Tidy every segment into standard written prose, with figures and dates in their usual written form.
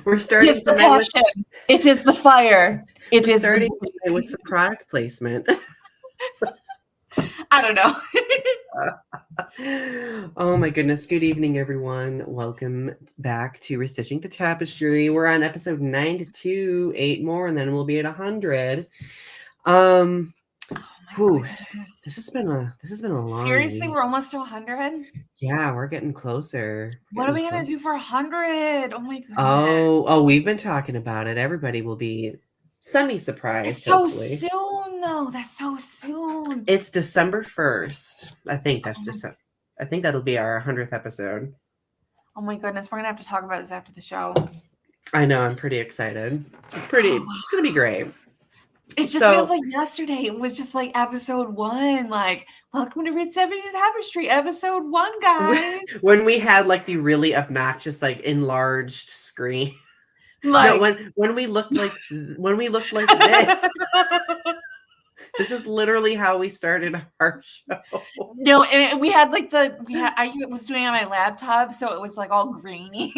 We're starting the passion. It is the fire. We're starting with some product placement. I don't know. Oh my goodness. Good evening, everyone. Welcome back to Restitching the Tapestry. We're on episode 92, 8 more, and then we'll be at 100. This has been a long Seriously, week. we're almost to 100. Yeah, we're getting closer. What are we gonna do for 100? Oh my goodness. Oh, we've been talking about it. Everybody will be semi-surprised. It's so soon, though. That's so soon. It's December 1st. I think that's December. I think that'll be our 100th episode. Oh my goodness, we're gonna have to talk about this after the show. I know. I'm pretty excited. It's gonna be great. It just feels like yesterday. It was just like episode 1. Like, welcome to Restitching the Tapestry, episode 1, guys. When we had like the really obnoxious, like enlarged screen. Like, no, when we looked like this. This is literally how we started our show. No, and we had like I was doing it on my laptop, so it was like all grainy.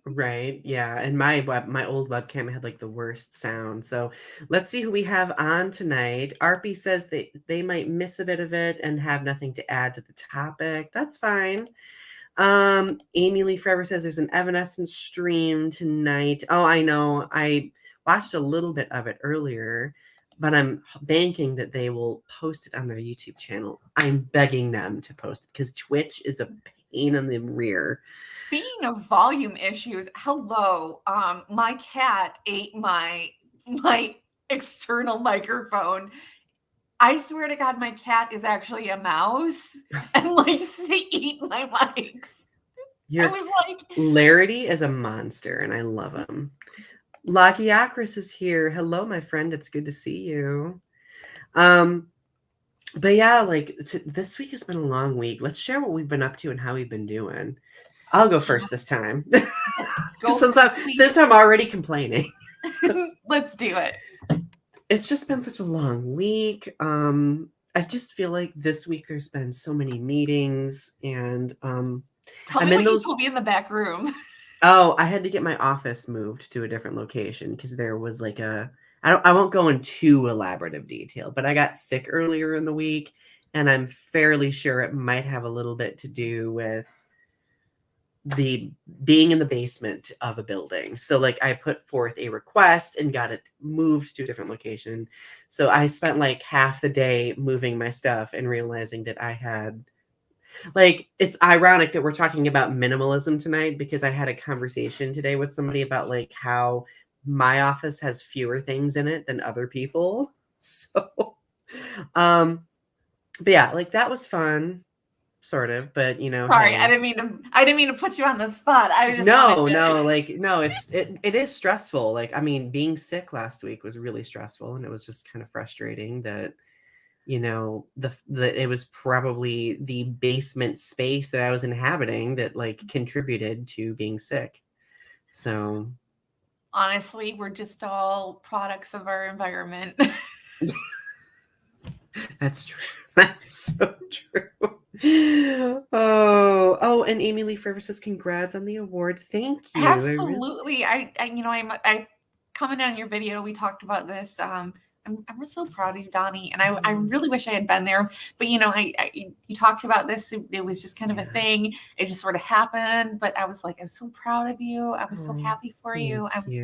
Right. Yeah. And my old webcam had like the worst sound. So let's see who we have on tonight. Arpy says they might miss a bit of it and have nothing to add to the topic. That's fine. Amy Lee Forever says there's an Evanescence stream tonight. Oh, I know. I watched a little bit of it earlier, but I'm banking that they will post it on their YouTube channel. I'm begging them to post it because Twitch is a pain in the rear. Speaking of volume issues, hello. My cat ate my external microphone. I swear to God, my cat is actually a mouse and likes to eat my mics. I was like, Larity is a monster, and I love him. Lagiacris is here. Hello, my friend. It's good to see you. But yeah, like this week has been a long week. Let's share what we've been up to and how we've been doing. I'll go first this time. Since I'm already complaining. Let's do it. It's just been such a long week. I just feel like this week there's been so many meetings, and Tell me what you told me in the back room. Oh, I had to get my office moved to a different location because there was like I won't go in too elaborative detail, but I got sick earlier in the week, and I'm fairly sure it might have a little bit to do with the being in the basement of a building. So like I put forth a request and got it moved to a different location. So I spent like half the day moving my stuff and realizing that I had like, it's ironic that we're talking about minimalism tonight because I had a conversation today with somebody about like how my office has fewer things in it than other people. So, but yeah, like that was fun. Sort of, but you know. Sorry, hey. I didn't mean to put you on the spot. I just it is stressful. Like, I mean, being sick last week was really stressful, and it was just kind of frustrating that, you know, it was probably the basement space that I was inhabiting that like contributed to being sick. So honestly, we're just all products of our environment. That's true. That's so true. Oh, and Amy Lee Forever says congrats on the award. Thank you. Absolutely. I commented on your video. We talked about this. I'm so proud of you, Donny, and I really wish I had been there. But you know, you talked about this. It was just kind of a thing. It just sort of happened. But I was like, I'm so proud of you. I was so happy for you. I was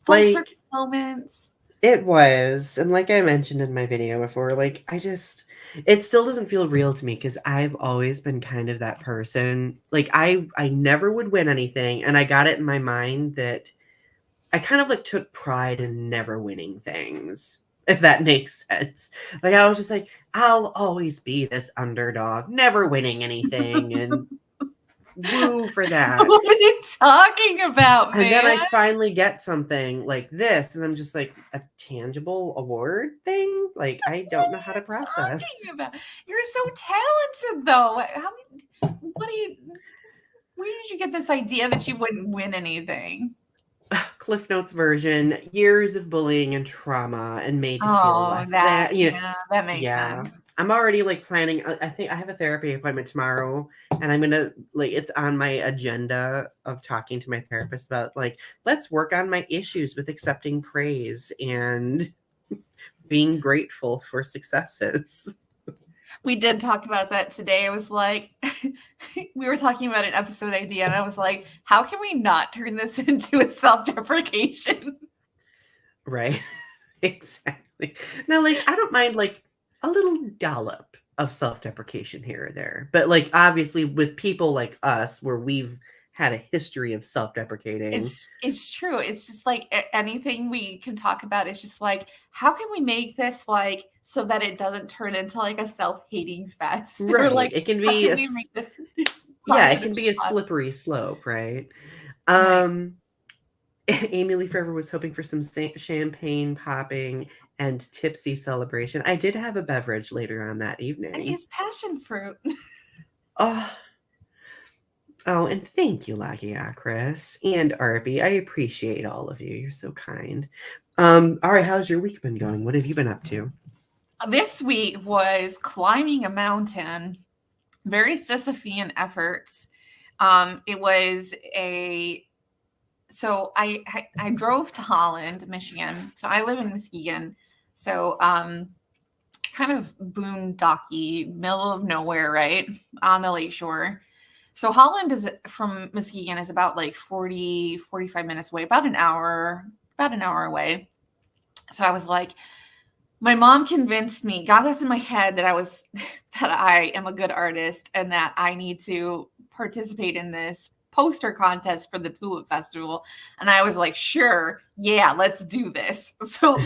full circle moments. It was, and like I mentioned in my video before, like it still doesn't feel real to me because I've always been kind of that person. Like I never would win anything, and I got it in my mind that I kind of like took pride in never winning things, if that makes sense. Like I was just like, I'll always be this underdog, never winning anything, and woo for that. What are you talking about, man? And then I finally get something like this, and I'm just like, a tangible award thing? Like, I don't know how to process. You're so talented, though. Where did you get this idea that you wouldn't win anything? Cliff Notes version, years of bullying and trauma and made to feel Oh, less that, than, yeah, that makes yeah. sense. I'm already like planning. I think I have a therapy appointment tomorrow, and I'm gonna like it's on my agenda of talking to my therapist about like let's work on my issues with accepting praise and being grateful for successes. We did talk about that today. I was like, we were talking about an episode idea, and I was like, how can we not turn this into a self-deprecation? Right. Exactly. Now, like, I don't mind like a little dollop of self-deprecation here or there, but like obviously with people like us where we've had a history of self-deprecating. It's true. It's just like anything we can talk about is just like, how can we make this like so that it doesn't turn into like a self-hating fest? Or Right. like, It can how be can we make this yeah, it positive can be a and slippery slope, right? right? Um Amy Lee Forever was hoping for some champagne popping and tipsy celebration. I did have a beverage later on that And evening. it's passion fruit. Oh, oh, and thank you, Lagiacris and Arby. I appreciate all of you. You're so kind. All right, how's your week been going? What have you been up to? This week was climbing a mountain, very Sisyphean efforts. It was a so I drove to Holland, Michigan. So I live in Muskegon. So kind of boondocky, middle of nowhere, right? On the lakeshore. So Holland is from Muskegon is about like 45 minutes away, about an hour away. So I was like, my mom convinced me, got this in my head that that I am a good artist and that I need to participate in this poster contest for the Tulip Festival. And I was like, sure, yeah, let's do this. So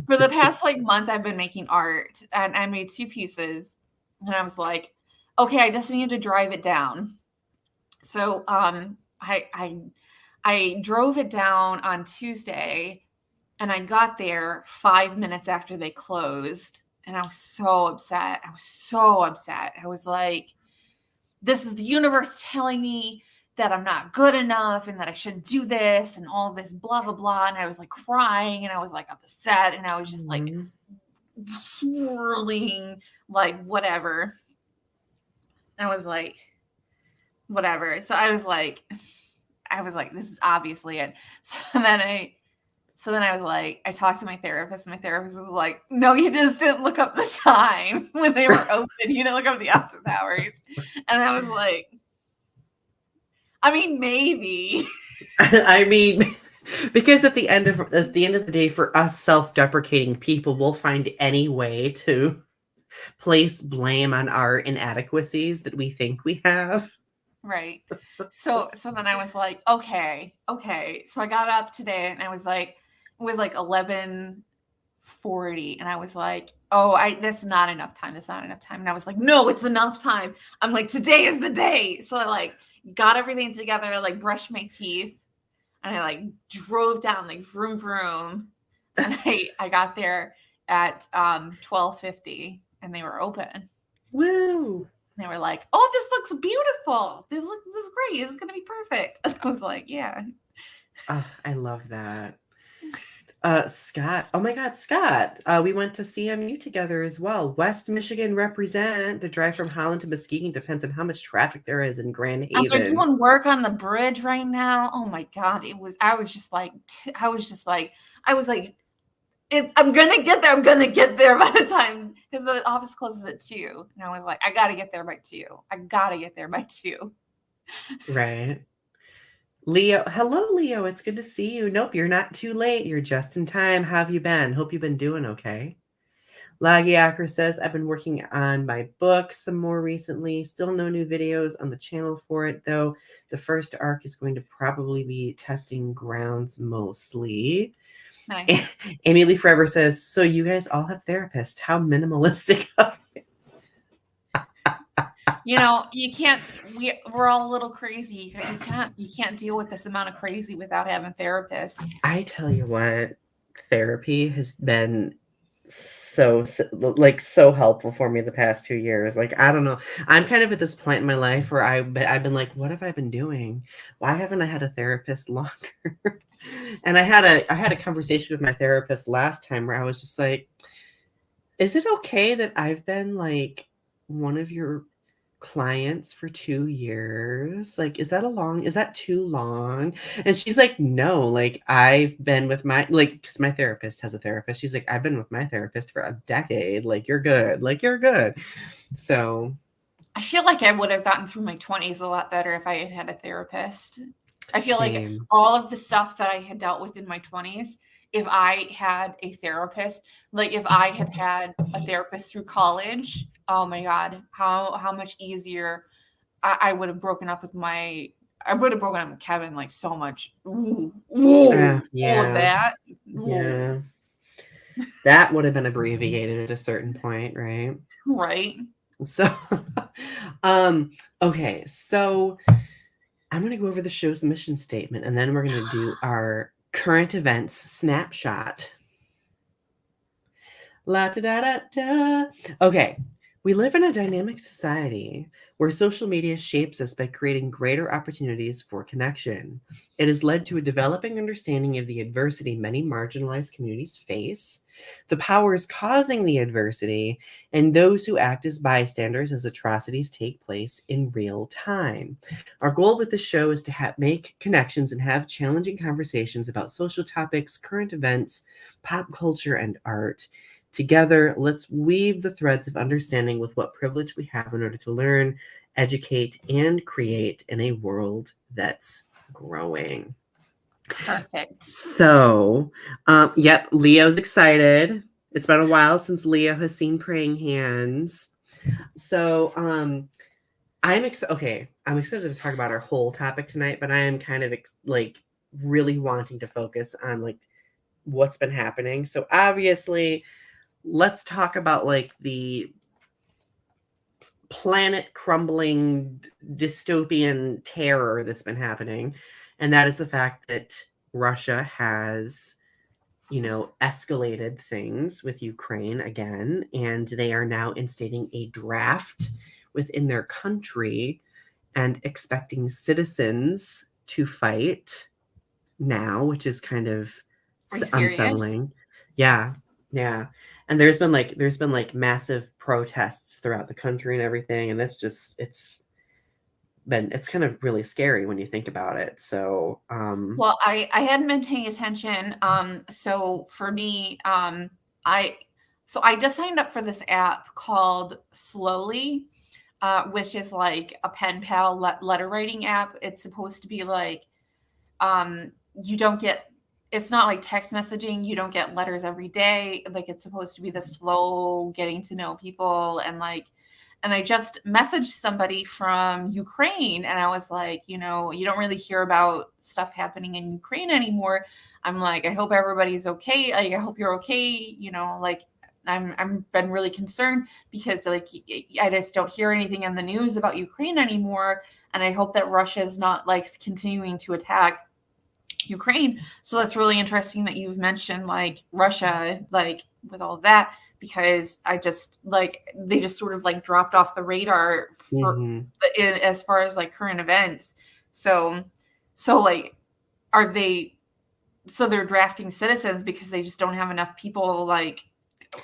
for the past like month, I've been making art and I made 2 pieces. And I was like, okay, I just need to drive it down. So I drove it down on Tuesday and I got there 5 minutes after they closed, and I was so upset. I was so upset. I was like, this is the universe telling me that I'm not good enough and that I should do this and all this blah blah blah. And I was like crying and I was like upset and I was just like Mhm. swirling, like whatever. I was like, whatever. So I was like, this is obviously it. So then I was like, I talked to my therapist, and my therapist was like, no, you just didn't look up the time when they were open. You didn't look up the office hours. And I was like, I mean, maybe. I mean, because at the end of the day, for us self-deprecating people, we'll find any way to place blame on our inadequacies that we think we have. Right. So then I was like, okay. So I got up today and I was like, it was like 11:40, and I was like, oh, that's not enough time. That's not enough time. And I was like, no, it's enough time. I'm like, today is the day. So I like got everything together, I like brushed my teeth, and I like drove down like vroom vroom. And I got there at 12:50 and they were open. Woo! They were like, oh, this looks beautiful. This is great. This is gonna be perfect. I was like, yeah. I love that. Scott. Oh my God, Scott. We went to CMU together as well. West Michigan represent. The drive from Holland to Muskegon depends on how much traffic there is in Grand And they're Haven. doing work on the bridge right now. Oh my God. I was just like, I'm gonna get there. I'm gonna get there by the time, because the office closes at 2. And I was like, I gotta get there by 2. I gotta get there by 2. Right. Leo. Hello, Leo. It's good to see you. Nope, you're not too late. You're just in time. How have you been? Hope you've been doing okay. Lagiaker says, I've been working on my book some more recently. Still no new videos on the channel for it, though. The first arc is going to probably be testing grounds mostly. Nice. Amy Lee Forever says, so you guys all have therapists. How minimalistic of you. You know, you can't. We're all a little crazy. You can't deal with this amount of crazy without having therapists. I tell you what, therapy has been so helpful for me the past 2 years. Like, I don't know. I'm kind of at this point in my life where I've been like, what have I been doing? Why haven't I had a therapist longer? And I had a conversation with my therapist last time where I was just like, is it okay that I've been like one of your clients for 2 years? Like, is that too long? And she's like, "No, like, I've been with my," like, because my therapist has a therapist. She's like, "I've been with my therapist for a decade. Like, you're good. Like, you're good." So I feel like I would have gotten through my 20s a lot better if I had had a therapist. I feel like same. all of the stuff that I had dealt with in my 20s, if I had a therapist, like if I had had a therapist through college, oh my God, how much easier I would have broken up with I would have broken up with Kevin like so much. Ooh, ooh, all of Yeah. that. Ooh, Yeah. That would have been abbreviated at a certain point, right? right. So, okay, so I'm gonna go over the show's mission statement, and then we're gonna do our current events snapshot. La da da da da. Okay. We live in a dynamic society where social media shapes us by creating greater opportunities for connection. It has led to a developing understanding of the adversity many marginalized communities face, the powers causing the adversity, and those who act as bystanders as atrocities take place in real time. Our goal with the show is to make connections and have challenging conversations about social topics, current events, pop culture, and art. Together, let's weave the threads of understanding with what privilege we have in order to learn, educate, and create in a world that's growing. Perfect. So, yep, Leo's excited. It's been a while since Leo has seen praying hands. So, I'm excited to talk about our whole topic tonight, but I am kind of like really wanting to focus on like what's been happening. So obviously, let's talk about like the planet crumbling dystopian terror that's been happening. And that is the fact that Russia has, escalated things with Ukraine again. And they are now instating a draft within their country and expecting citizens to fight now, which is kind of Are you serious? unsettling. Yeah. Yeah. And there's been massive protests throughout the country and everything, and it's kind of really scary when you think about it. So, Well, I hadn't been paying attention. So for me, I I just signed up for this app called Slowly, which is like a pen pal letter writing app. It's supposed to be like you don't get it's not like text messaging. You don't get letters every day. Like it's supposed to be the slow getting to know people and I just messaged somebody from Ukraine and I was like, you don't really hear about stuff happening in Ukraine anymore. I'm like, I hope everybody's okay. Like, I hope you're okay. Like I'm been really concerned because like I just don't hear anything in the news about Ukraine anymore. And I hope that Russia is not like continuing to attack Ukraine. So that's really interesting that you've mentioned like Russia, like with all of that, because I just like they just sort of like dropped off the radar for mhm. as far as like current events. So like are they so they're drafting citizens because they just don't have enough people like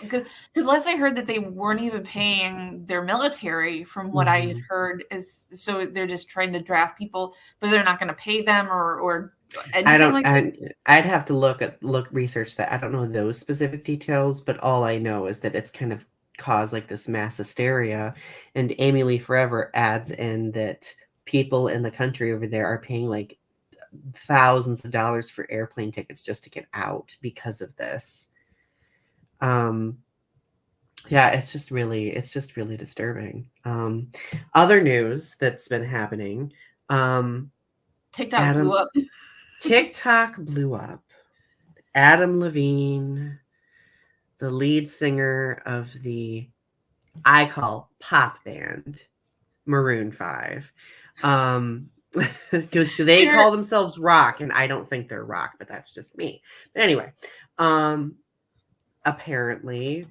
because last I heard that they weren't even paying their military from what I had Mhm. heard is so they're just trying to draft people, but they're not going to pay them or I anything don't like that. I'd have to research that. I don't know those specific details, but all I know is that it's kind of caused like this mass hysteria. And Amy Lee Forever adds in that people in the country over there are paying like thousands of dollars for airplane tickets just to get out because of this. Um, yeah, it's just really disturbing. Other news that's been happening. TikTok blew Adam up. TikTok blew up. Adam Levine, the lead singer of the I call pop band Maroon 5. Because they They're call themselves rock, and I don't think they're rock, but that's just me. But anyway, um, apparently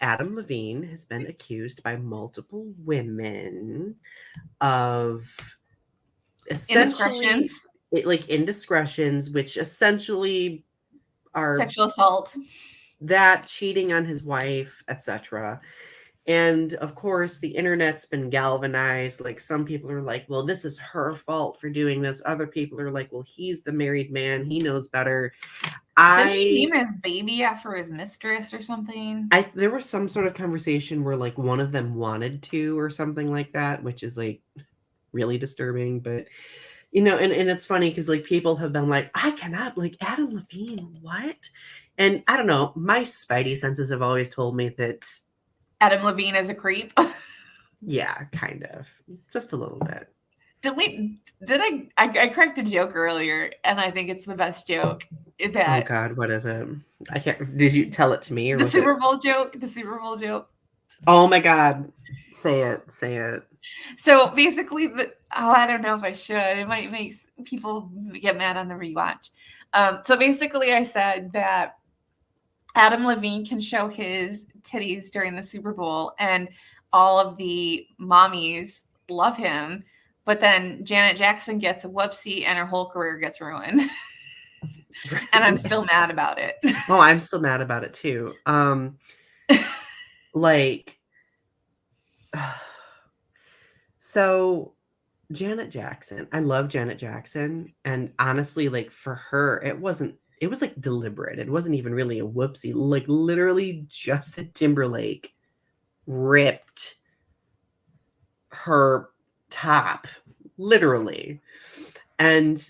Adam Levine has been accused by multiple women of essentially Indiscretions, like indiscretions, which essentially are sexual assault. that cheating on his wife, etc. And of course, the internet's been galvanized. Like, some people are like, well, this is her fault for doing this. Other people are like, well, he's the married man. He knows better. Didn't he name his baby after his mistress or something? There was some sort of conversation where like one of them wanted to or something like that, which is like really disturbing. But and it's funny because like people have been like, I cannot, like, Adam Levine, what? And I don't know, my spidey senses have always told me that Adam Levine is a creep. yeah, kind of, just a little bit. I cracked a joke earlier, and I think it's the best joke. Oh God, what is it? I can't. Did you tell it to me or The was Super it? Bowl joke. The Super Bowl joke. Oh my God, say it, say it. So basically, I don't know if I should. It might make people get mad on the rewatch. So basically, I said that Adam Levine can show his titties during the Super Bowl, and all of the mommies love him. But then Janet Jackson gets a whoopsie, and her whole career gets ruined. And I'm still mad about it. Oh, I'm still mad about it too. Like, so Janet Jackson, I love Janet Jackson, and honestly, like, for her, it was like deliberate. It wasn't even really a whoopsie. Like, literally, Justin Timberlake ripped her top, literally. And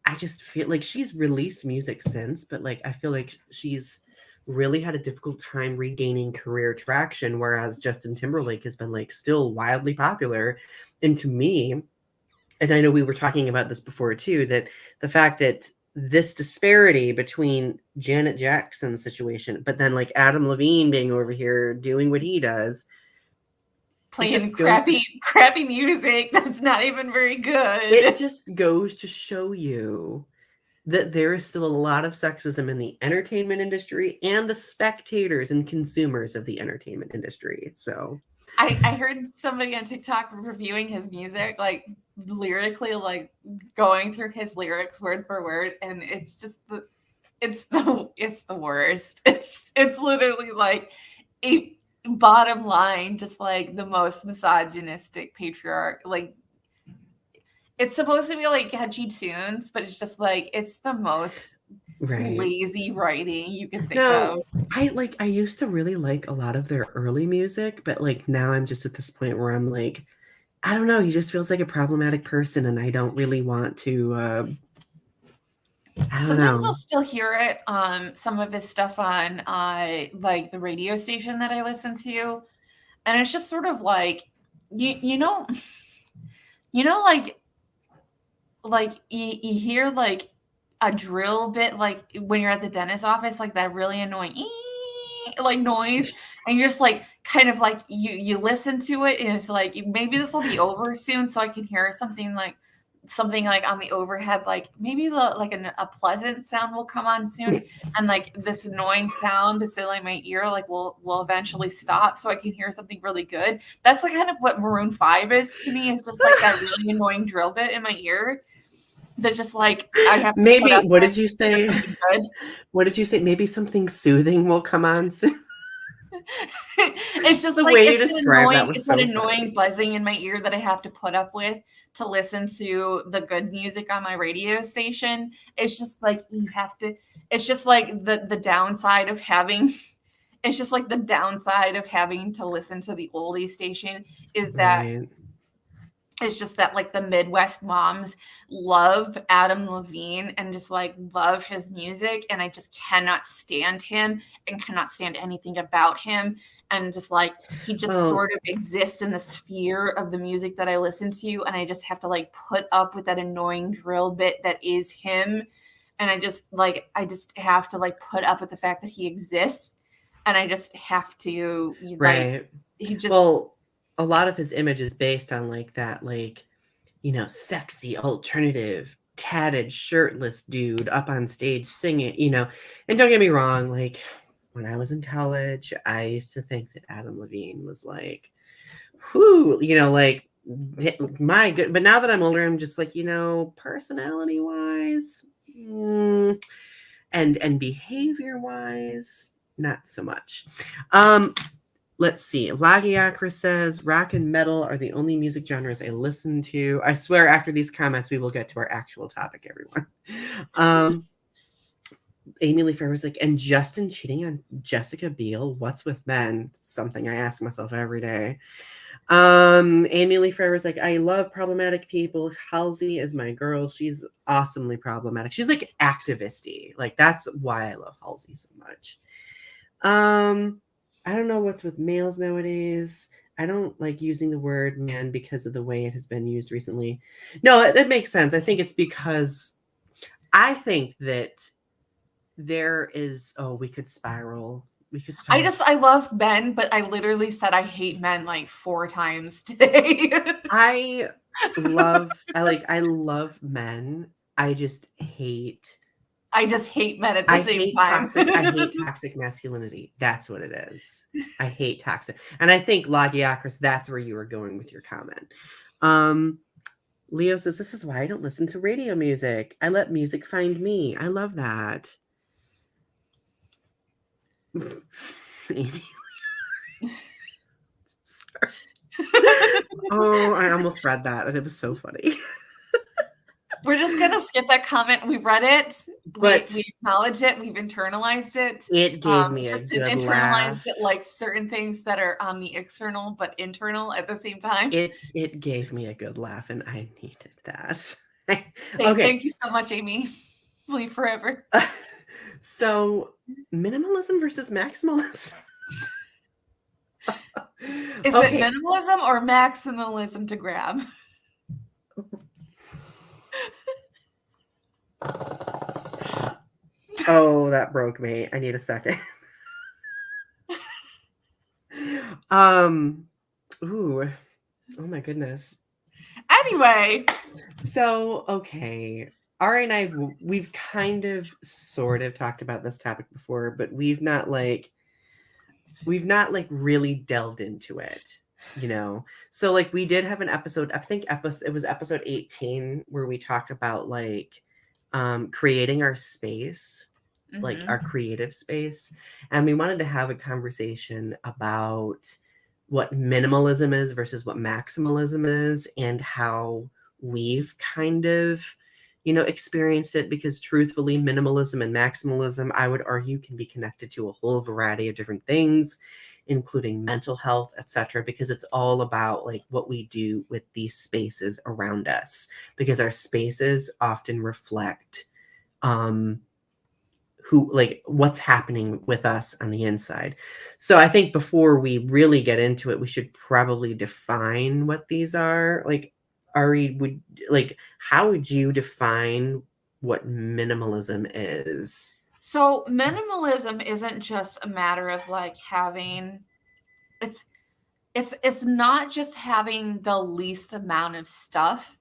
I just feel like she's released music since, but like I feel like she's really had a difficult time regaining career traction, whereas Justin Timberlake has been like still wildly popular. And to me, and I know we were talking about this before too, that the fact that this disparity between Janet Jackson's situation, but then like Adam Levine being over here doing what he does, playing crappy music that's not even very good. It just goes to show you that there is still a lot of sexism in the entertainment industry and the spectators and consumers of the entertainment industry. So I heard somebody on TikTok reviewing his music, like lyrically, like going through his lyrics word for word, and it's just it's the worst. It's literally like a bottom line, just like the most misogynistic patriarch. Like, it's supposed to be like catchy tunes, but it's just like it's the most lazy writing you can think of. I used to really like a lot of their early music, but like now I'm just at this point where I'm like, I don't know, he just feels like a problematic person, and I don't really want to Sometimes I'll still hear it, some of his stuff on like the radio station that I listen to, and it's just sort of like you know like you hear like a drill bit, like when you're at the dentist office, like that really annoying like noise, and you're just like kind of like you listen to it, and it's like maybe this will be over soon, so I can hear something like on the overhead, like maybe a pleasant sound will come on soon, and like this annoying sound that's in like my ear like will eventually stop, so I can hear something really good. That's like kind of what Maroon 5 is to me. It's just like that really annoying drill bit in my ear that's just like I have to maybe what did you say? What did you say? Maybe something soothing will come on soon. It's just the like way you described that was it's so an annoying funny. buzzing in my ear that I have to put up with to listen to the good music on my radio station. It's just like you have to. It's just like the downside of having. It's just like the downside of having to listen to the oldie station is that. It's just that like the Midwest moms love Adam Levine and just like love his music, and I just cannot stand him and cannot stand anything about him, and just like he just sort of exists in the sphere of the music that I listen to, and I just have to like put up with that annoying drill bit that is him, and I just have to like put up with the fact that he exists, and I just have to a lot of his image is based on like that, like, sexy alternative tatted shirtless dude up on stage singing, and don't get me wrong, like when I was in college, I used to think that Adam Levine was like, whoo, like my good. But now that I'm older, I'm just like, personality wise, and behavior wise, not so much. Let's see. Lagiakra says rock and metal are the only music genres I listen to. I swear after these comments, we will get to our actual topic, everyone. Amy Lee Fair was like, and Justin cheating on Jessica Biel. What's with men? Something I ask myself every day. Amy Lee Fair was like, I love problematic people. Halsey is my girl. She's awesomely problematic. She's like activisty. Like that's why I love Halsey so much. I don't know what's with males nowadays. I don't like using the word man because of the way it has been used recently. No, it makes sense. I think it's because I think that there is, we could spiral. I love men, but I literally said I hate men like 4 times today. I love men. I just hate men at the same time. I hate toxic masculinity. That's what it is. I hate toxic. And I think Lagiakris, that's where you were going with your comment. Leo says, this is why I don't listen to radio music. I let music find me. I love that. Oh, I almost read that and it was so funny. We're just gonna skip that comment. We read it, but we acknowledge it. We've internalized it. It gave me just a good internalized laugh. it like certain things that are on the external but internal at the same time. It gave me a good laugh, and I needed that. Okay. Thank you so much, Amy. Believe forever. So, minimalism versus maximalism. Is it minimalism or maximalism to grab? Oh, that broke me. I need a second. Ooh. Oh my goodness. Anyway. So, okay. Ari and we've kind of sort of talked about this topic before, but we've not really delved into it, So like we did have an episode, I think it was episode 18 where we talked about like creating our space, like our creative space. And we wanted to have a conversation about what minimalism is versus what maximalism is and how we've kind of, experienced it, because truthfully, minimalism and maximalism, I would argue, can be connected to a whole variety of different things, including mental health, etc., because it's all about like what we do with these spaces around us, because our spaces often reflect what's happening with us on the inside. So I think before we really get into it, we should probably define what these are. Like, Ari, how would you define what minimalism is? So minimalism isn't just a matter of like having, it's not just having the least amount of stuff.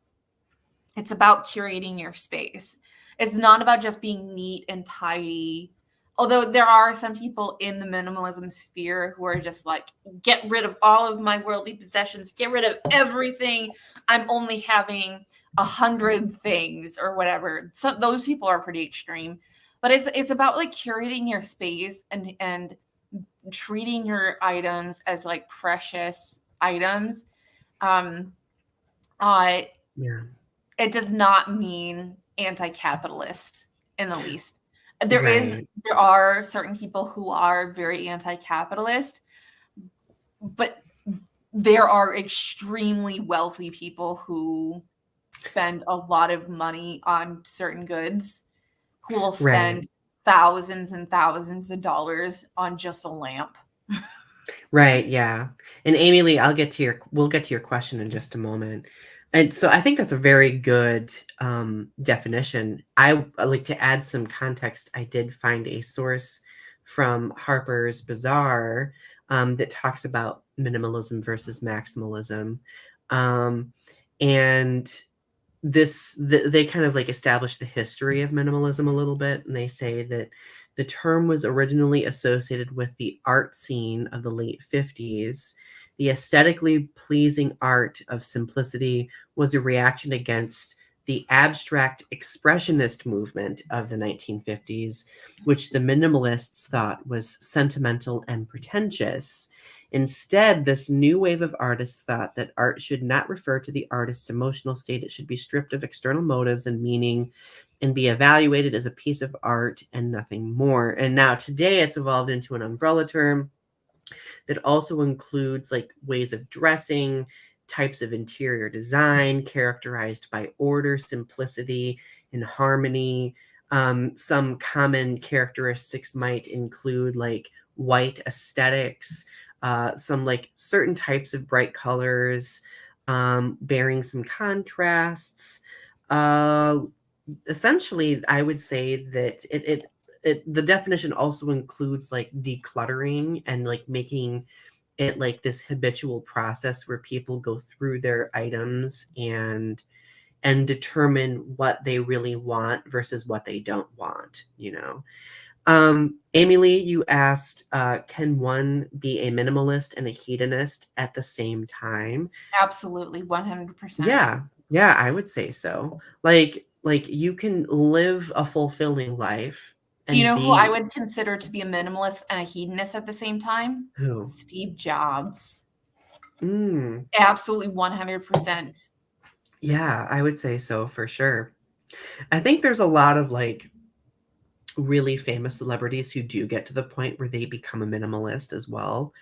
It's about curating your space. It's not about just being neat and tidy. Although there are some people in the minimalism sphere who are just like, get rid of all of my worldly possessions, get rid of everything. I'm only having 100 things or whatever. So those people are pretty extreme. But it's about like curating your space and treating your items as like precious items. Yeah. It does not mean anti-capitalist in the least. There are certain people who are very anti-capitalist, but there are extremely wealthy people who spend a lot of money on certain goods, who will spend thousands and thousands of dollars on just a lamp. Right. Yeah. And Amy Lee, we'll get to your question in just a moment. And so I think that's a very good definition. I like to add some context. I did find a source from Harper's Bazaar that talks about minimalism versus maximalism. And they kind of like establish the history of minimalism a little bit. And they say that The term was originally associated with the art scene of the late 50s. The aesthetically pleasing art of simplicity was a reaction against the abstract expressionist movement of the 1950s, which the minimalists thought was sentimental and pretentious. Instead, this new wave of artists thought that art should not refer to the artist's emotional state. It should be stripped of external motives and meaning and be evaluated as a piece of art and nothing more. And now today it's evolved into an umbrella term that also includes like ways of dressing, types of interior design characterized by order, simplicity, and harmony. Some common characteristics might include like white aesthetics, some like certain types of bright colors, bearing some contrasts. Essentially, I would say that the definition also includes like decluttering and like making it like this habitual process where people go through their items and determine what they really want versus what they don't want, you know. Amy Lee, you asked, can one be a minimalist and a hedonist at the same time? Absolutely, 100%. Yeah, I would say so. Like you can live a fulfilling life Do you and know who I be would consider to be a minimalist and a hedonist at the same time? who? Steve Jobs. Mm, Absolutely 100%. yeah, I would say so for sure. I think there's a lot of like really famous celebrities who do get to the point where they become a minimalist as well.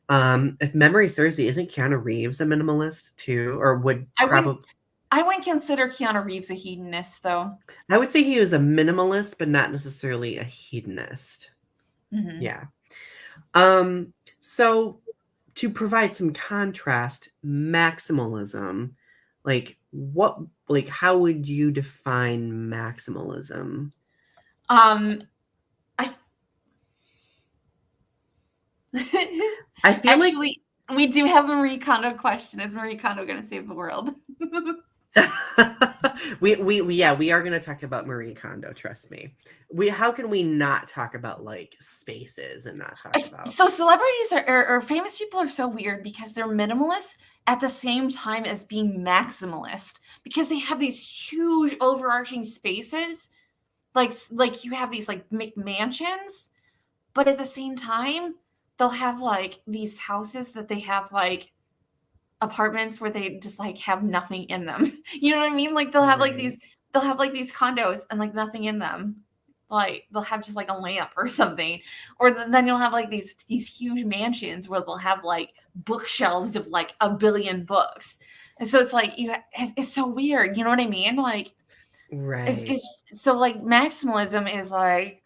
If memory serves me, isn't Keanu Reeves a minimalist too, or would I wouldn't probably? I wouldn't consider Keanu Reeves a hedonist though. I would say he was a minimalist, but not necessarily a hedonist. Mhm. Yeah. So to provide some contrast, maximalism, like how would you define maximalism? Um, I I feel like actually we do have a Marie Kondo question. Is Marie Kondo going to save the world? we are going to talk about Marie Kondo, trust me. How can we not talk about like spaces and not talk about So celebrities or famous people are so weird because they're minimalist at the same time as being maximalist because they have these huge overarching spaces, like you have these like McMansions, but at the same time they'll have like these houses that they have like apartments where they just like have nothing in them. You know what I mean? Like right. they'll have like these condos and like nothing in them. Like they'll have just like a lamp or something. Or then you'll have like these huge mansions where they'll have like bookshelves of like a billion books. And so it's like it's so weird. You know what I mean? Like Right. it's so like maximalism is like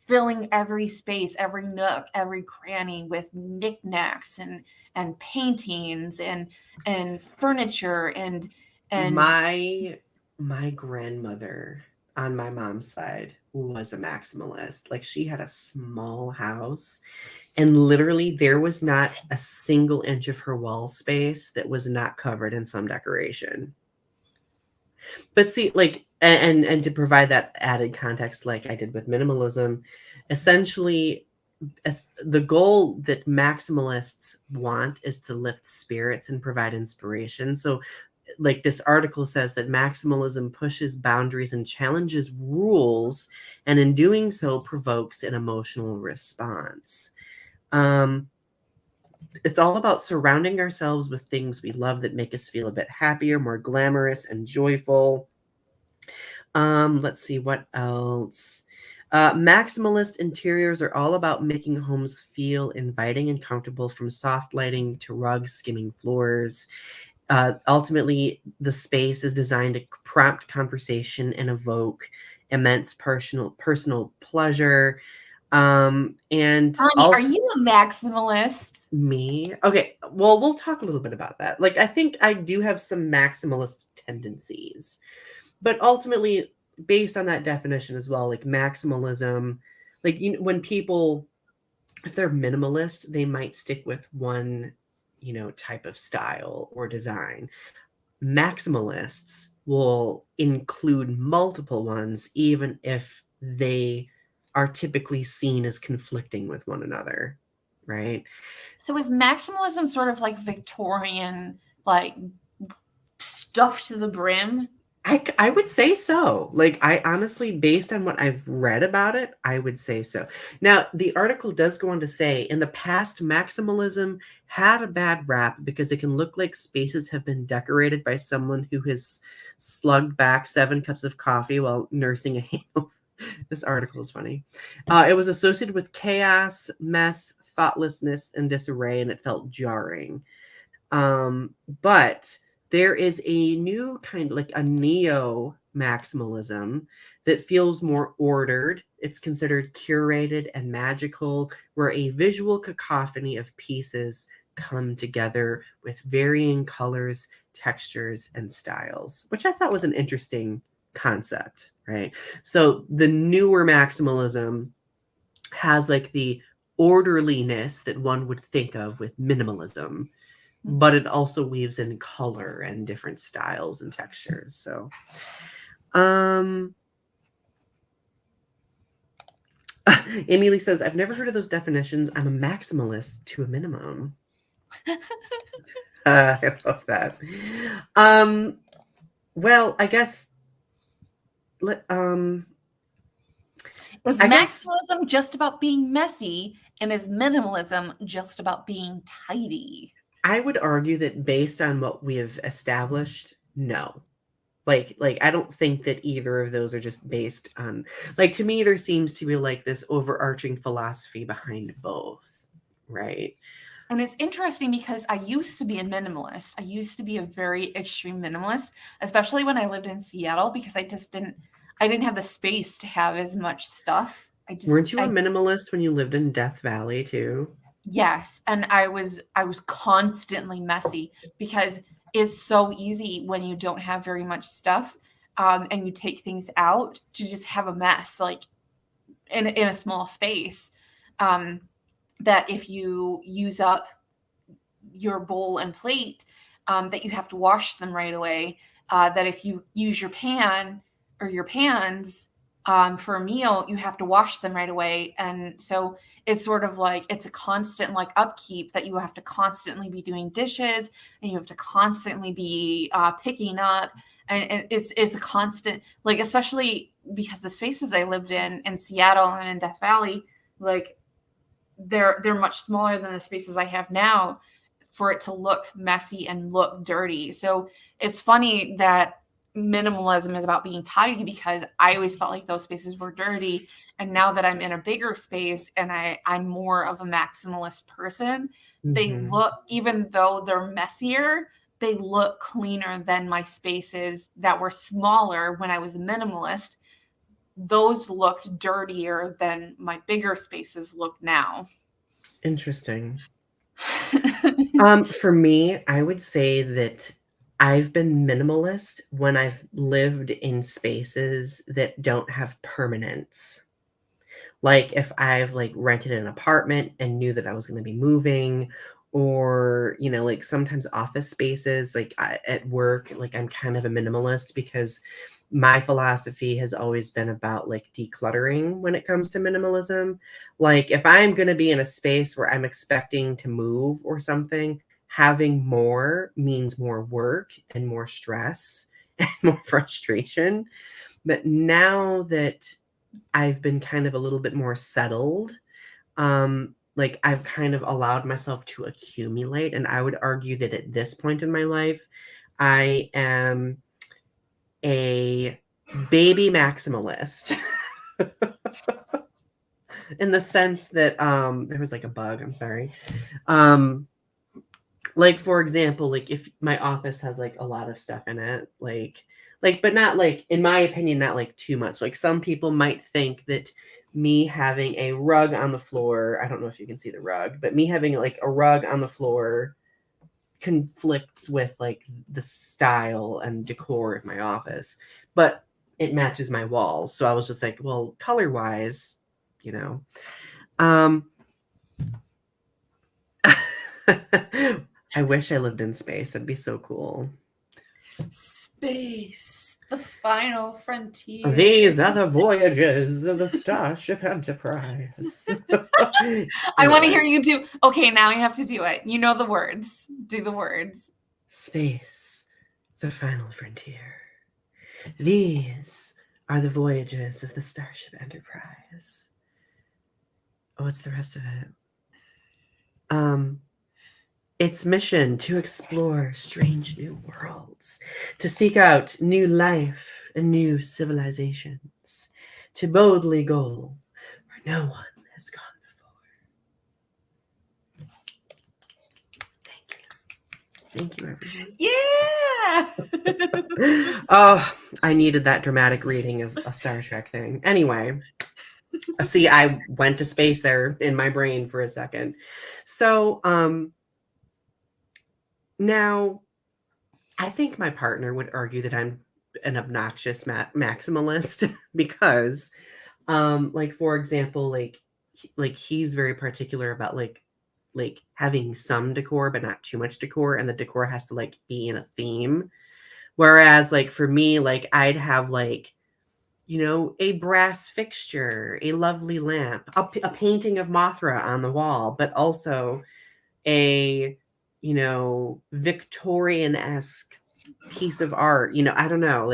filling every space, every nook, every cranny with knickknacks and paintings and furniture and My grandmother on my mom's side was a maximalist. Like she had a small house and literally there was not a single inch of her wall space that was not covered in some decoration. But see, like and to provide that added context like I did with minimalism, essentially as the goal that maximalists want is to lift spirits and provide inspiration. So like this article says that maximalism pushes boundaries and challenges rules, and in doing so provokes an emotional response. Um, it's all about surrounding ourselves with things we love that make us feel a bit happier, more glamorous, and joyful. Let's see what else. Maximalist interiors are all about making homes feel inviting and comfortable, from soft lighting to rugs skimming floors. Ultimately, the space is designed to prompt conversation and evoke immense personal pleasure. And Bonnie, are you a maximalist? me, okay. Well, we'll talk a little bit about that. Like, I think I do have some maximalist tendencies, but ultimately, based on that definition as well, like maximalism, like when people, if they're minimalist, they might stick with one, type of style or design. Maximalists will include multiple ones, even if they are typically seen as conflicting with one another, right? So is maximalism sort of like Victorian, like stuffed to the brim? I would say so. Like, I honestly, based on what I've read about it, I would say so. Now, the article does go on to say, in the past, maximalism had a bad rap because it can look like spaces have been decorated by someone who has slugged back 7 cups of coffee while nursing a hangover. This article is funny. It was associated with chaos, mess, thoughtlessness, and disarray, and it felt jarring. But there is a new kind, like a neo maximalism, that feels more ordered. It's considered curated and magical, where a visual cacophony of pieces come together with varying colors, textures, and styles, which I thought was an interesting concept, right? So the newer maximalism has like the orderliness that one would think of with minimalism, but it also weaves in color and different styles and textures. So, Emily says, I've never heard of those definitions. I'm a maximalist to a minimum. I love that. Well, I guess, is maximalism just about being messy, and is minimalism just about being tidy? I would argue that based on what we have established, no. Like I don't think that either of those are just based on, like, to me there seems to be like this overarching philosophy behind both, right? And it's interesting because I used to be a minimalist. I used to be a very extreme minimalist, especially when I lived in Seattle, because I didn't have the space to have as much stuff. Weren't you a minimalist when you lived in Death Valley too? Yes, and I was constantly messy because it's so easy when you don't have very much stuff, and you take things out to just have a mess, like in a small space. That if you use up your bowl and plate, that you have to wash them right away. That if you use your pan or your pans for a meal, you have to wash them right away. And so it's sort of like it's a constant like upkeep that you have to constantly be doing dishes, and you have to constantly be picking up. And it's a constant, like, especially because the spaces I lived in Seattle and in Death Valley, like they're much smaller than the spaces I have now for it to look messy and look dirty. So it's funny that minimalism is about being tidy, because I always felt like those spaces were dirty. And now that I'm in a bigger space and I'm more of a maximalist person, they look, even though they're messier, they look cleaner than my spaces that were smaller when I was a minimalist. Those looked dirtier than my bigger spaces look now. Interesting. For me, I would say that I've been minimalist when I've lived in spaces that don't have permanence. Like if I've like rented an apartment and knew that I was going to be moving, or, you know, like sometimes office spaces, like at work, like I'm kind of a minimalist because my philosophy has always been about like decluttering when it comes to minimalism. Like if I'm going to be in a space where I'm expecting to move or something, having more means more work and more stress and more frustration. But now that I've been kind of a little bit more settled, like I've kind of allowed myself to accumulate. And I would argue that at this point in my life, I am a baby maximalist. In the sense that there was like a bug, I'm sorry. Like for example, like if my office has like a lot of stuff in it, like but not like, in my opinion, not like too much. Like some people might think that me having a rug on the floor, I don't know if you can see the rug, but me having like a rug on the floor conflicts with like the style and decor of my office, but it matches my walls. So I was just like, well, color wise, you know. I wish I lived in space. That'd be so cool. Space. The final frontier. These are the voyages of the Starship Enterprise. I want to hear you do. Okay, now you have to do it. You know the words. Do the words. Space, the final frontier. These are the voyages of the Starship Enterprise. Oh, what's the rest of it? Its mission to explore strange new worlds, to seek out new life and new civilizations, to boldly go where no one has gone before. Thank you, everyone. Yeah. Oh, I needed that dramatic reading of a Star Trek thing. Anyway, see, I went to space there in my brain for a second. So, now, I think my partner would argue that I'm an obnoxious maximalist because, like for example, like he's very particular about like having some decor but not too much decor, and the decor has to like be in a theme. Whereas like for me, like I'd have like, you know, a brass fixture, a lovely lamp, a painting of Mothra on the wall, but also a, you know, Victorian-esque piece of art. You know, I don't know,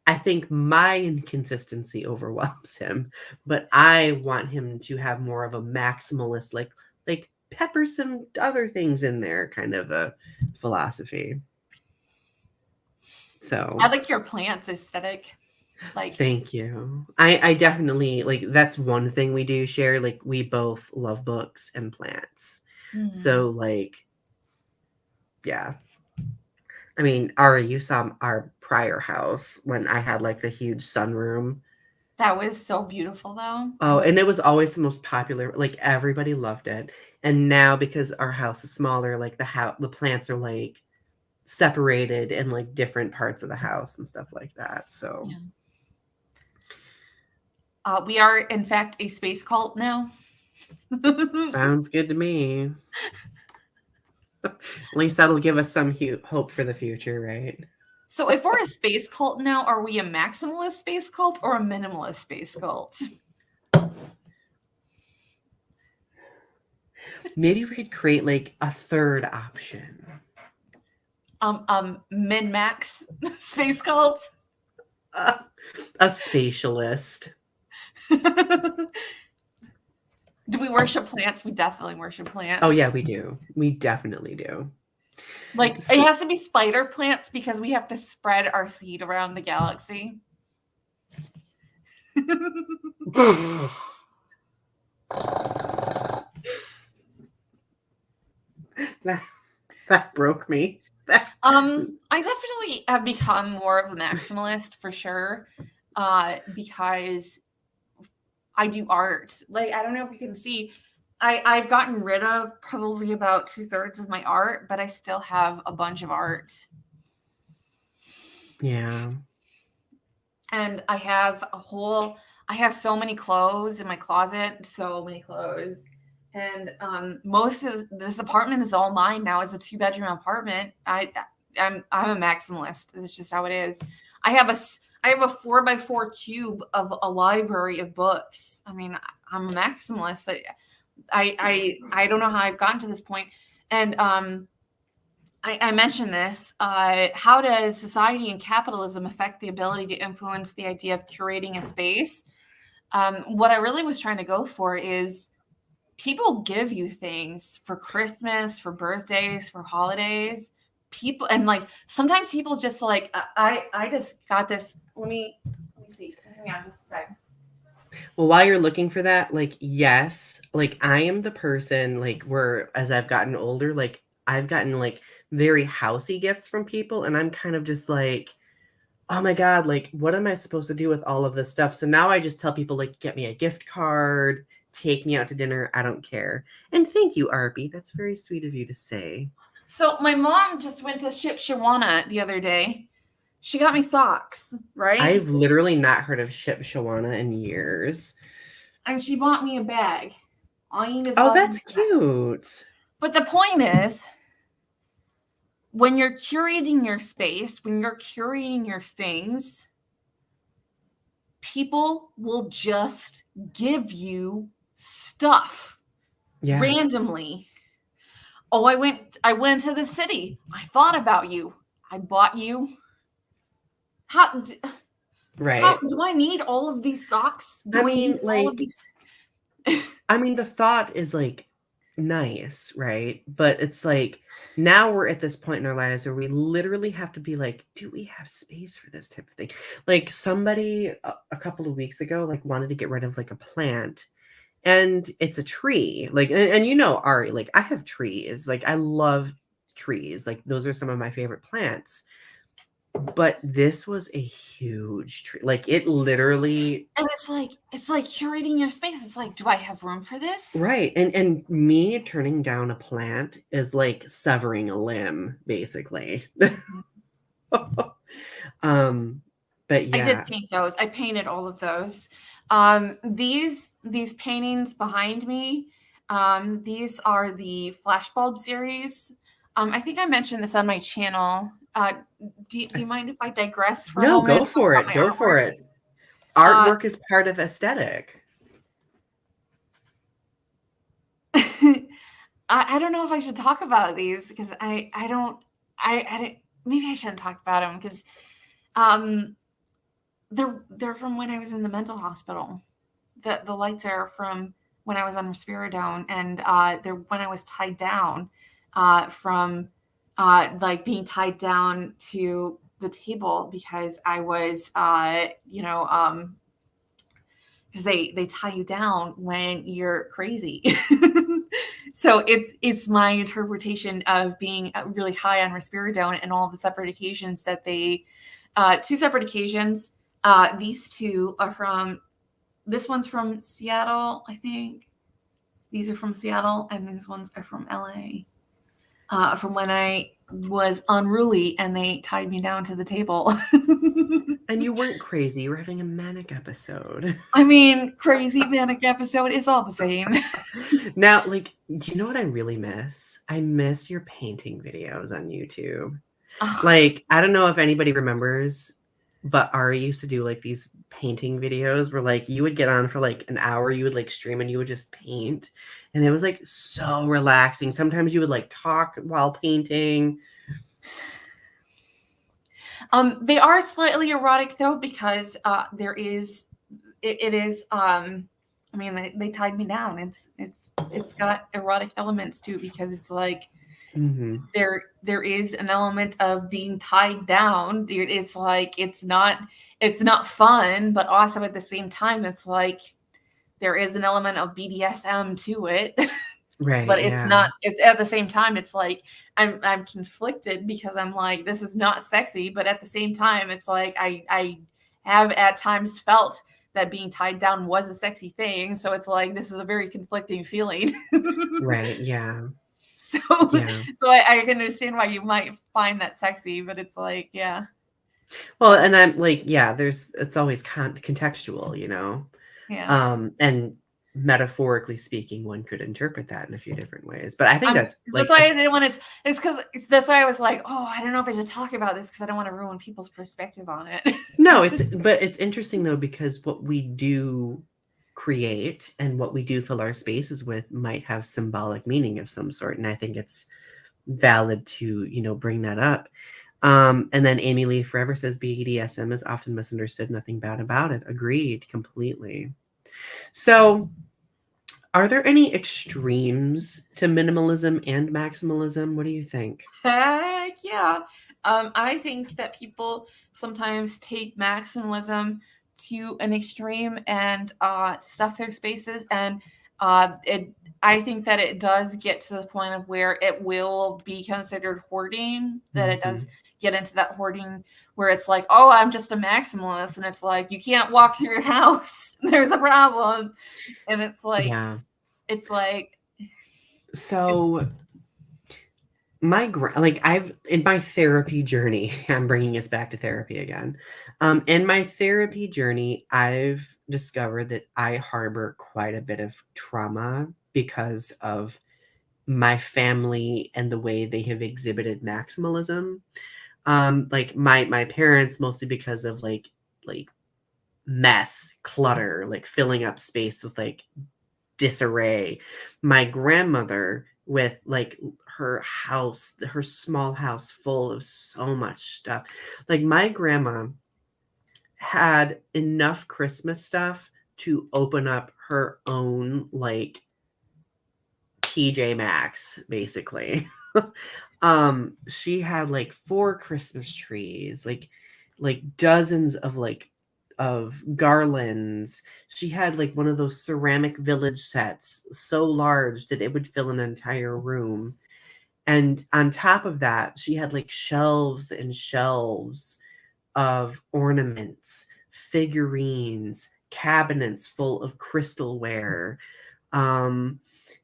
I think my inconsistency overwhelms him, but I want him to have more of a maximalist, like pepper some other things in there kind of a philosophy. So I like your plants aesthetic. Like, thank you. I definitely like, that's one thing we do share. Like we both love books and plants. So like, yeah. I mean, Ari, you saw our prior house when I had like the huge sunroom. that was so beautiful though. Oh, and it was always the most popular. Like everybody loved it. And now because our house is smaller, like the plants are like separated in like different parts of the house and stuff like that. So yeah. We are in fact a space cult now. sounds good to me. At least that'll give us some hope for the future, right? So if we're a space cult now, are we a maximalist space cult or a minimalist space cult? Maybe we could create like a third option. Min-max space cult? A spatialist. Do we worship plants? We definitely worship plants. Oh yeah, we do. We definitely do. Like it has to be spider plants because we have to spread our seed around the galaxy. that broke me. I definitely have become more of a maximalist for sure, because I do art. Like I don't know if you can see, I've gotten rid of probably about 2/3 of my art, but I still have a bunch of art. Yeah. And I have so many clothes in my closet, so many clothes. And most of this apartment is all mine now. It's a 2-bedroom apartment. I'm a maximalist. It's just how it is. I have a 4x4 cube of a library of books. I mean, I'm a maximalist. I don't know how I've gotten to this point. And I mentioned this. How does society and capitalism affect the ability to influence the idea of curating a space? What I really was trying to go for is people give you things for Christmas, for birthdays, for holidays. People, and like sometimes people just like, I just got this. Let me see. Hang on just a second. Well, while you're looking for that, like, yes, like I am the person like where as I've gotten older, like I've gotten like very housey gifts from people, and I'm kind of just like, oh my God, like what am I supposed to do with all of this stuff? So now I just tell people like, get me a gift card, take me out to dinner. I don't care. And thank you, Arby. That's very sweet of you to say. So my mom just went to Ship Shawana the other day. She got me socks, right? I've literally not heard of Ship Shawana in years. And she bought me a bag. Oh, that's cute. But the point is, when you're curating your space, when you're curating your things, people will just give you stuff randomly. Oh, I went to the city. I thought about you. I bought you. How do I need all of these socks? Do I need all of these? I mean, the thought is like nice, right? But it's like now we're at this point in our lives where we literally have to be like, do we have space for this type of thing? Like somebody a couple of weeks ago like wanted to get rid of like a plant, and it's a tree. Like and you know, Ari, like I have trees. Like I love trees. Like those are some of my favorite plants. But this was a huge tree. Like it literally. And it's like curating your space. It's like, do I have room for this? Right. And me turning down a plant is like severing a limb, basically. But yeah. I did paint those. I painted all of those. These paintings behind me, these are the flashbulb series. I think I mentioned this on my channel. Do you mind if I digress for a moment? No, go for it. Go for it. Artwork is part of aesthetic. I don't know if I should talk about these because I don't maybe I shouldn't talk about them because they're from when I was in the mental hospital. The lights are from when I was on risperidone, and they're when I was tied down from like being tied down to the table because I was because they tie you down when you're crazy. So it's my interpretation of being really high on risperidone and all the separate occasions that they two separate occasions. These two are from, this one's from Seattle, I think. These are from Seattle, and these ones are from LA. From when I was unruly and they tied me down to the table. And you weren't crazy. You were having a manic episode. I mean, crazy manic episode is all the same. Now, like, do you know what I really miss? I miss your painting videos on YouTube. Oh. Like, I don't know if anybody remembers, but Ari used to do like these painting videos where like you would get on for like an hour, you would like stream and you would just paint. And it was like so relaxing. Sometimes you would like talk while painting. They are slightly erotic though, because there is, it is, I mean, they tied me down. It's got erotic elements too, because it's like, there is an element of being tied down. It's like, it's not fun, but also at the same time, it's like, there is an element of BDSM to it. Right. But it's not, it's at the same time, it's like, I'm conflicted because I'm like, this is not sexy. But at the same time, it's like, I have at times felt that being tied down was a sexy thing. So it's like, this is a very conflicting feeling. Right. Yeah. So I can understand why you might find that sexy, but it's like, yeah. Well, and I'm like, yeah, it's always contextual, you know? Yeah. And metaphorically speaking, one could interpret that in a few different ways. But I think that's why I didn't want to. It's because that's why I was like, oh, I don't know if I should talk about this because I don't want to ruin people's perspective on it. No, it's interesting though, because what we do create and what we do fill our spaces with might have symbolic meaning of some sort, and I think it's valid to bring that up. And then Amy Lee Forever says BDSM is often misunderstood. Nothing bad about it. Agreed completely. So, are there any extremes to minimalism and maximalism? What do you think? Heck yeah. I think that people sometimes take maximalism to an extreme and stuff their spaces, and I think that it does get to the point of where it will be considered hoarding, that it does get into that hoarding where it's like, oh, I'm just a maximalist, and it's like, you can't walk through your house. There's a problem. And it's like, yeah. It's like, so I've in my therapy journey, I'm bringing us back to therapy again. In my therapy journey, I've discovered that I harbor quite a bit of trauma because of my family and the way they have exhibited maximalism. Like my parents, mostly because of like mess, clutter, like filling up space with like disarray. My grandmother with like her house, her small house full of so much stuff. Like my grandma had enough Christmas stuff to open up her own like TJ Maxx, basically. She had like 4 Christmas trees, like dozens of of garlands. She had like one of those ceramic village sets so large that it would fill an entire room. And on top of that, she had like shelves and shelves of ornaments, figurines, cabinets full of crystalware. Um,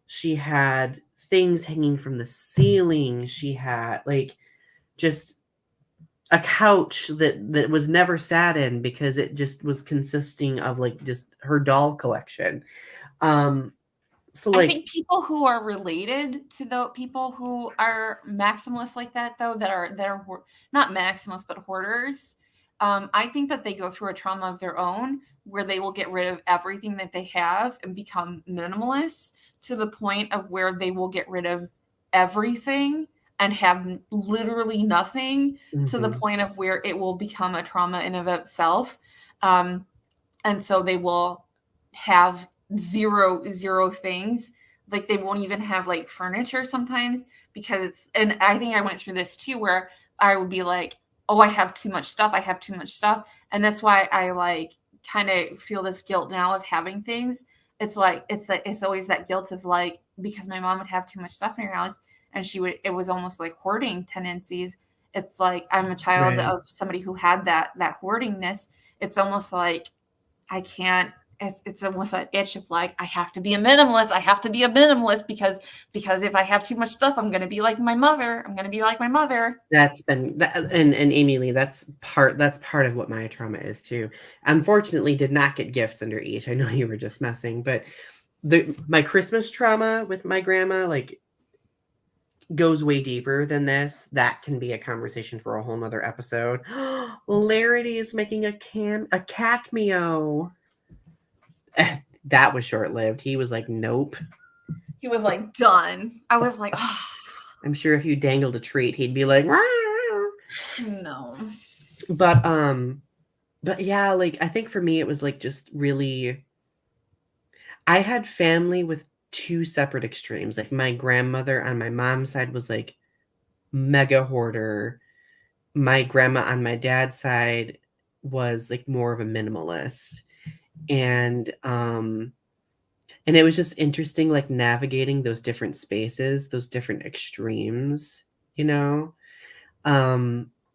she had things hanging from the ceiling. She had like just a couch that was never sat in because it just was consisting of like just her doll collection. Um, so I like think people who are related to the people who are maximalists like that, though, that are not maximalists but hoarders, I think that they go through a trauma of their own where they will get rid of everything that they have and become minimalists to the point of where they will get rid of everything and have literally nothing to the mhm, point of where it will become a trauma in of itself. Um, and so they will have zero things, like they won't even have like furniture sometimes because it's, and I think I went through this too where I would be like, oh, I have too much stuff, I have too much stuff, and that's why I like kind of feel this guilt now of having things. It's like it's always that guilt of like, because my mom would have too much stuff in her house and she would, it was almost like hoarding tendencies. It's like I'm a child right. of somebody who had that hoardingness. It's almost like I can't, it's almost an itch of like, I have to be a minimalist. I have to be a minimalist because if I have too much stuff, I'm gonna be like my mother. I'm gonna be like my mother. That's been that, and Amy Lee, that's part of what my trauma is too. Unfortunately, did not get gifts under each. I know you were just messing, but my Christmas trauma with my grandma like goes way deeper than this. That can be a conversation for a whole nother episode. Larity is making a cat meow. That was short lived. He was like, nope. He was like done. I was like, oh, I'm sure if you dangled a treat, he'd be like, "Rah." no. But but yeah, like I think for me it was like just really I had family with 2 separate extremes. Like my grandmother on my mom's side was like mega hoarder. My grandma on my dad's side was like more of a minimalist. And and it was just interesting like navigating those different spaces, those different extremes, you know?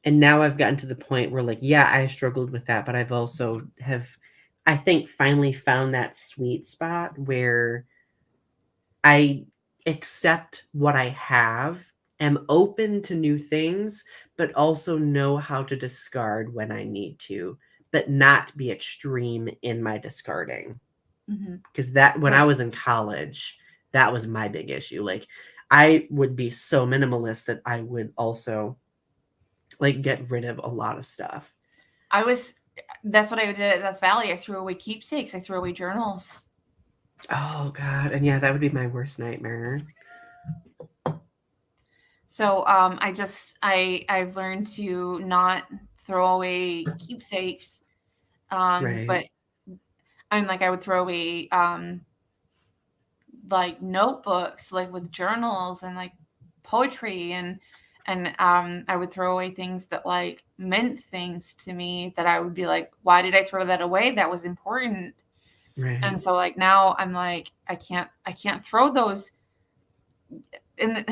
And now I've gotten to the point where like, yeah, I struggled with that, but I've also have I think finally found that sweet spot where I accept what I have, am open to new things, but also know how to discard when I need to, but not be extreme in my discarding. Mhm. Because that when I Right. was in college, that was my big issue. Like I would be so minimalist that I would also like get rid of a lot of stuff. I was, that's what I did at Death Valley. I threw away keepsakes. I threw away journals. Oh god, and yeah, that would be my worst nightmare. So I've learned to not throw away keepsakes. Right. But I'm like, I would throw away like notebooks, like with journals and like poetry, and I would throw away things that like meant things to me that I would be like, why did I throw that away? That was important. Right. And so like now I'm like, I can't throw those. And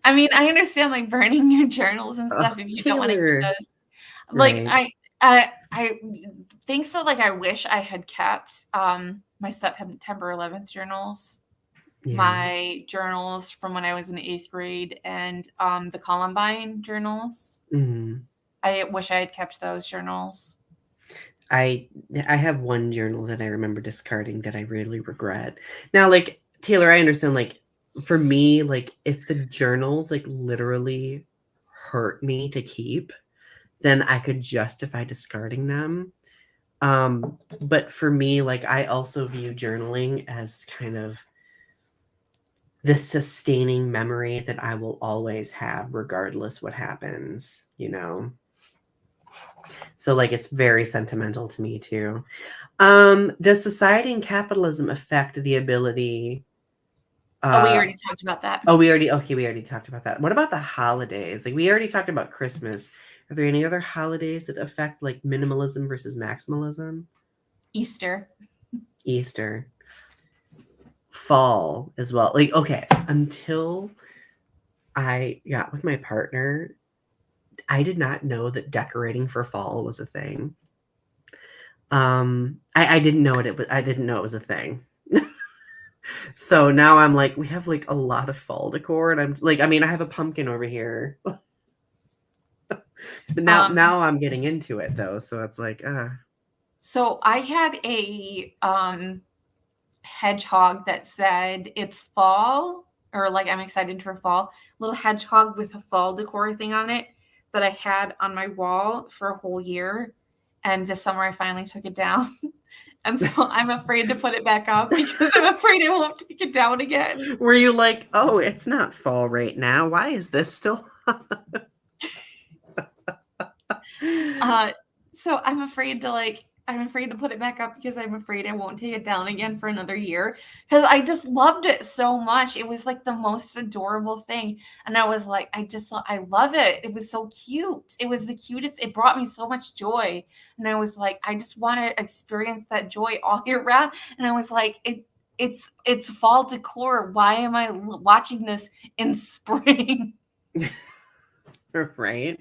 I mean, I understand like burning your journals and Oh, stuff if you don't want to keep Taylor. those. Like Right. I things that like I wish I had kept my September 11th journals, Yeah. my journals from when I was in 8th grade, and the Columbine journals. Mhm. I wish I had kept those journals. I I have one journal that I remember discarding that I really regret. Now, like Taylor, I understand like for me, like if the journals like literally hurt me to keep, then I could justify discarding them. But for me, like I also view journaling as kind of this sustaining memory that I will always have regardless what happens, you know. So like it's very sentimental to me too. Does society and capitalism affect the ability Oh, we uh already talked about that. we already talked about that. What about the holidays? Like we already talked about Christmas. Are there any other holidays that affect like minimalism versus maximalism? Easter. Easter, fall as well. Like okay, until I got with my partner, I did not know that decorating for fall was a thing. I didn't know it was I didn't know it was a thing. So now I'm like, we have like a lot of fall decor, and I'm like, I mean, I have a pumpkin over here. But now I'm getting into it though, so it's like, So I had a hedgehog that said it's fall, or like I'm excited for fall. Little hedgehog with a fall decor thing on it that I had on my wall for a whole year. And this summer I finally took it down. And so I'm afraid to put it back up because I'm afraid I won't take it down again. were you like, oh, it's not fall right now? Why is this still? So I'm afraid to put it back up because I'm afraid I won't take it down again for another year because I just loved it so much. It was like the most adorable thing. And I was like, I love it. It was so cute. It was the cutest. It brought me so much joy. And I was like, I just want to experience that joy all year round. And I was like, it's fall decor. Why am I watching this in spring? Right?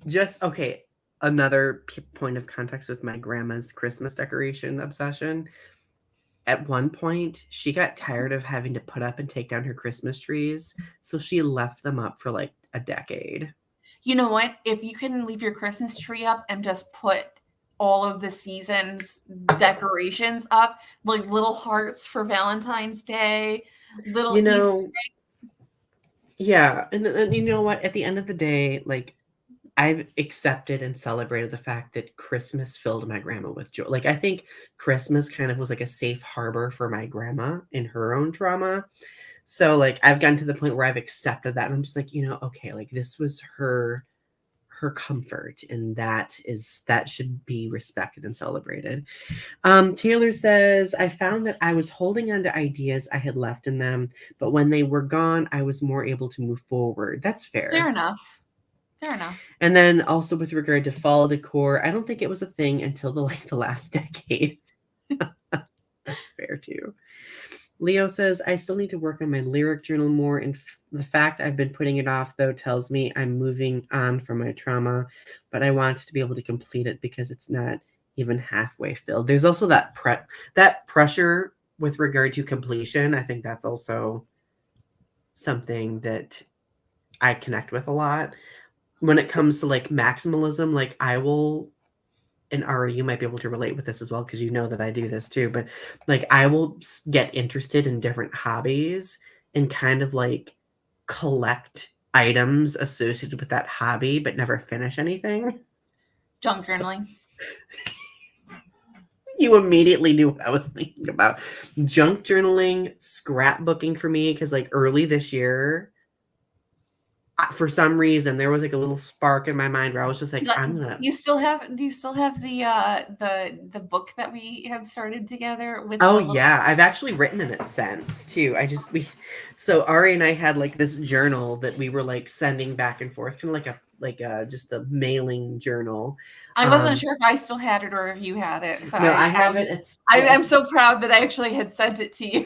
Just okay. Another point of context with my grandma's Christmas decoration obsession. At one point, she got tired of having to put up and take down her Christmas trees, so she left them up for like a decade. You know what? If you can leave your Christmas tree up and just put all of the season's decorations up, like little hearts for Valentine's Day, little You Easter. know, yeah, and you know what? At the end of the day, like I've accepted and celebrated the fact that Christmas filled my grandma with joy. Like I think Christmas kind of was like a safe harbor for my grandma in her own trauma. So like I've gotten to the point where I've accepted that and I'm just like, you know, okay, like this was her comfort and that should be respected and celebrated. Taylor says, I found that I was holding on to ideas I had left in them, but when they were gone, I was more able to move forward. That's Fair fair. enough. Fair enough. And then also with regard to fall decor, I don't think it was a thing until the last decade. That's fair too. Leo says, I still need to work on my lyric journal more. And the fact I've been putting it off, though, tells me I'm moving on from my trauma, but I want to be able to complete it because it's not even halfway filled. There's also that pressure with regard to completion. I think that's also something that I connect with a lot. When it comes to like maximalism, like I will, and Ari, you might be able to relate with this as well because you know that I do this too. But like, I will get interested in different hobbies and kind of like collect items associated with that hobby, but never finish anything. Junk journaling. You immediately knew what I was thinking about. Junk journaling, scrapbooking for me, because like early this year, for some reason, there was like a little spark in my mind where I was just like, I'm gonna. Do you still have the book that we have started together with? Oh yeah, I've actually written in it since too. So Ari and I had like this journal that we were like sending back and forth, kind of like a just a mailing journal. I wasn't sure if I still had it or if you had it. So No, I have it. I'm so proud that I actually had sent it to you.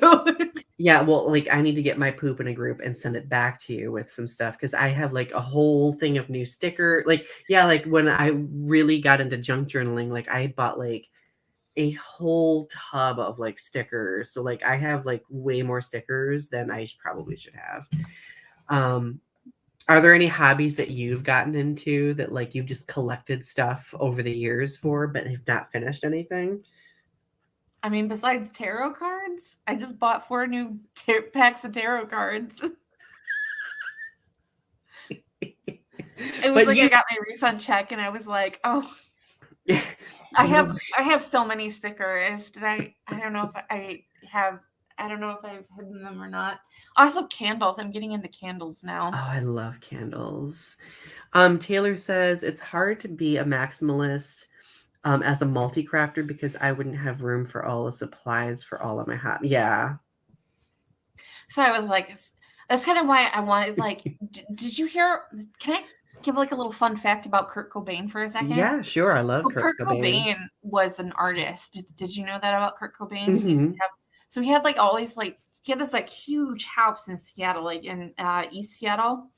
Yeah, well, like I need to get my poop in a group and send it back to you with some stuff because I have like a whole thing of new sticker. Like, yeah, like when I really got into junk journaling, like I bought like a whole tub of like stickers. So like I have like way more stickers than I probably should have. Are there any hobbies that you've gotten into that like you've just collected stuff over the years for but have not finished anything? I mean, besides tarot cards, I just bought 4 new packs of tarot cards. It was But like you I got my refund check and I was like, "Oh, I have so many stickers. I don't know if I don't know if I've hidden them or not. Also candles. I'm getting into candles now. Oh, I love candles. Taylor says it's hard to be a maximalist as a multi-crafter because I wouldn't have room for all the supplies for all of my hobby. Yeah. So I was like, that's kind of why I wanted, like, did you hear? Can I give like a little fun fact about Kurt Cobain for a second? Yeah, sure. I love So Kurt Kurt Cobain. Cobain was an artist. Did you know that about Kurt Cobain? He used to Mm-hmm. have, so he had like always like he had this like huge house in Seattle, like in East Seattle,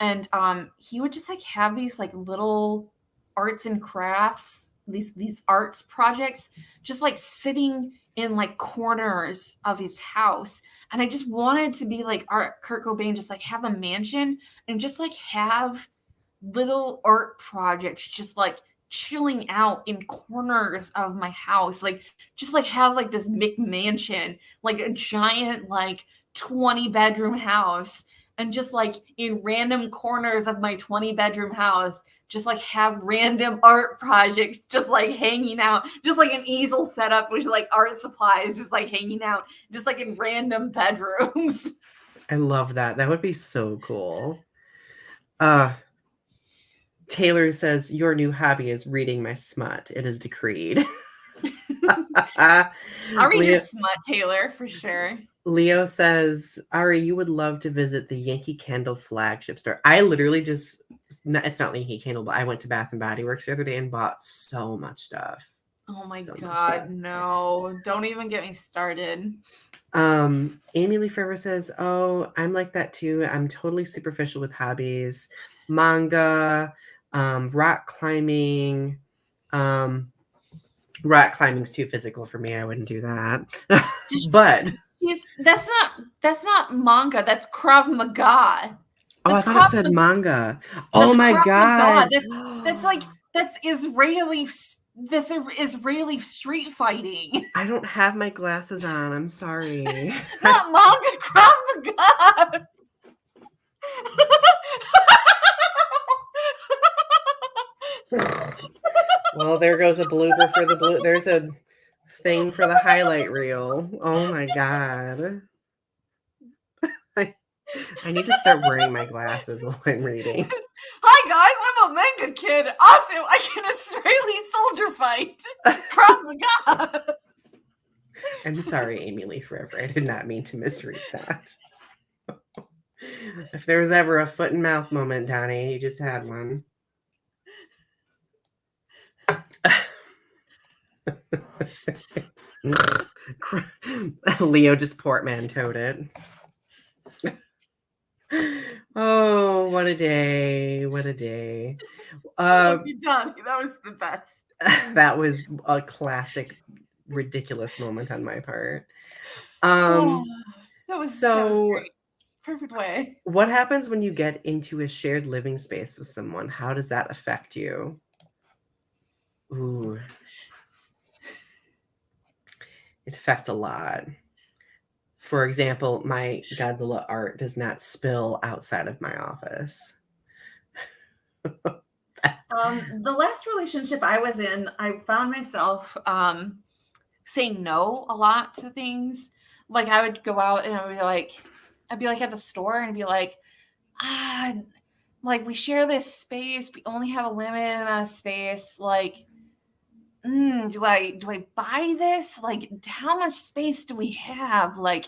and he would just like have these like little arts and crafts, these arts projects, just like sitting in like corners of his house. And I just wanted to be like Kurt Cobain, just like have a mansion and just like have little art projects, just like chilling out in corners of my house, like just like have like this McMansion, like a giant like 20-bedroom house, and just like in random corners of my 20-bedroom house just like have random art projects just like hanging out, just like an easel setup with like art supplies just like hanging out just like in random bedrooms. I love that. That would be so cool. Taylor says your new hobby is reading my smut. It is decreed. I'll read your Leo, smut, Taylor, for sure. Leo says, Ari, you would love to visit the Yankee Candle flagship store. I literally just, it's not Yankee Candle, but I went to Bath and Body Works the other day and bought so much stuff. Oh my So God, no. Don't even get me started. Amy Lee Forever says, oh, I'm like that too. I'm totally superficial with hobbies. Manga, rock climbing. Rock climbing's too physical for me. I wouldn't do that. But that's not manga. That's Krav Maga. oh, I That's thought it Krav said Maga. manga. Oh That's my Krav Maga. God. That's like that's Israeli. This Israeli street fighting. I don't have my glasses on. I'm sorry. Not manga. Krav Maga. Well, there goes a blooper for the blue. There's a thing for the highlight reel. Oh my God. I need to start wearing my glasses while I'm reading. Hi guys, I'm a manga kid. Also, I can Israeli soldier fight. Krav Maga. I'm sorry, Amy Lee Forever. I did not mean to misread that. If there was ever a foot and mouth moment, Donny, you just had one. Leo just portmanteaued it. Oh, what a day. What a day. You're done. That was the best. That was a classic, ridiculous moment on my part. That was great. Perfect way. What happens when you get into a shared living space with someone? How does that affect you? Ooh. It affects a lot. For example, my Godzilla art does not spill outside of my office. The last relationship I was in, I found myself saying no a lot to things. Like I would go out and I'd be like at the store and I'd be like, like we share this space, we only have a limited amount of space. Like, do I buy this? Like, how much space do we have? Like,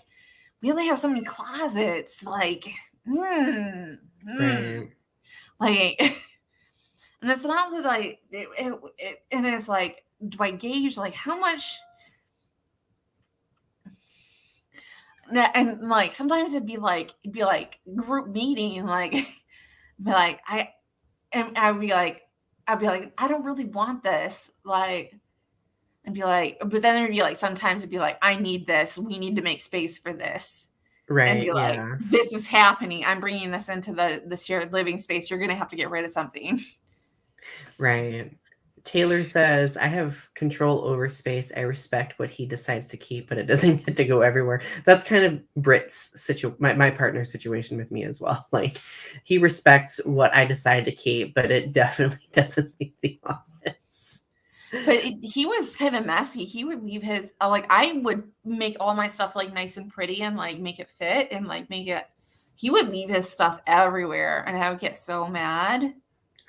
we only have so many closets. Like, Right. like, and it's not that and it's like, do I gauge like how much? And like sometimes it'd be like group meeting, like be like I'd be like I don't really want this, like, and be like, but then there'd be like sometimes it'd be like I need this, we need to make space for this, and be like, Yeah. this is happening, I'm bringing this into the shared living space, you're gonna have to get rid of something. Right. Taylor says, I have control over space. I respect what he decides to keep, but it doesn't get to go everywhere. That's kind of Britt's my partner's situation with me as well. Like, he respects what I decide to keep, but it definitely doesn't leave the office. But he was kind of messy. He would leave his, like, I would make all my stuff like nice and pretty and like make it fit and like make it, he would leave his stuff everywhere and I would get so mad.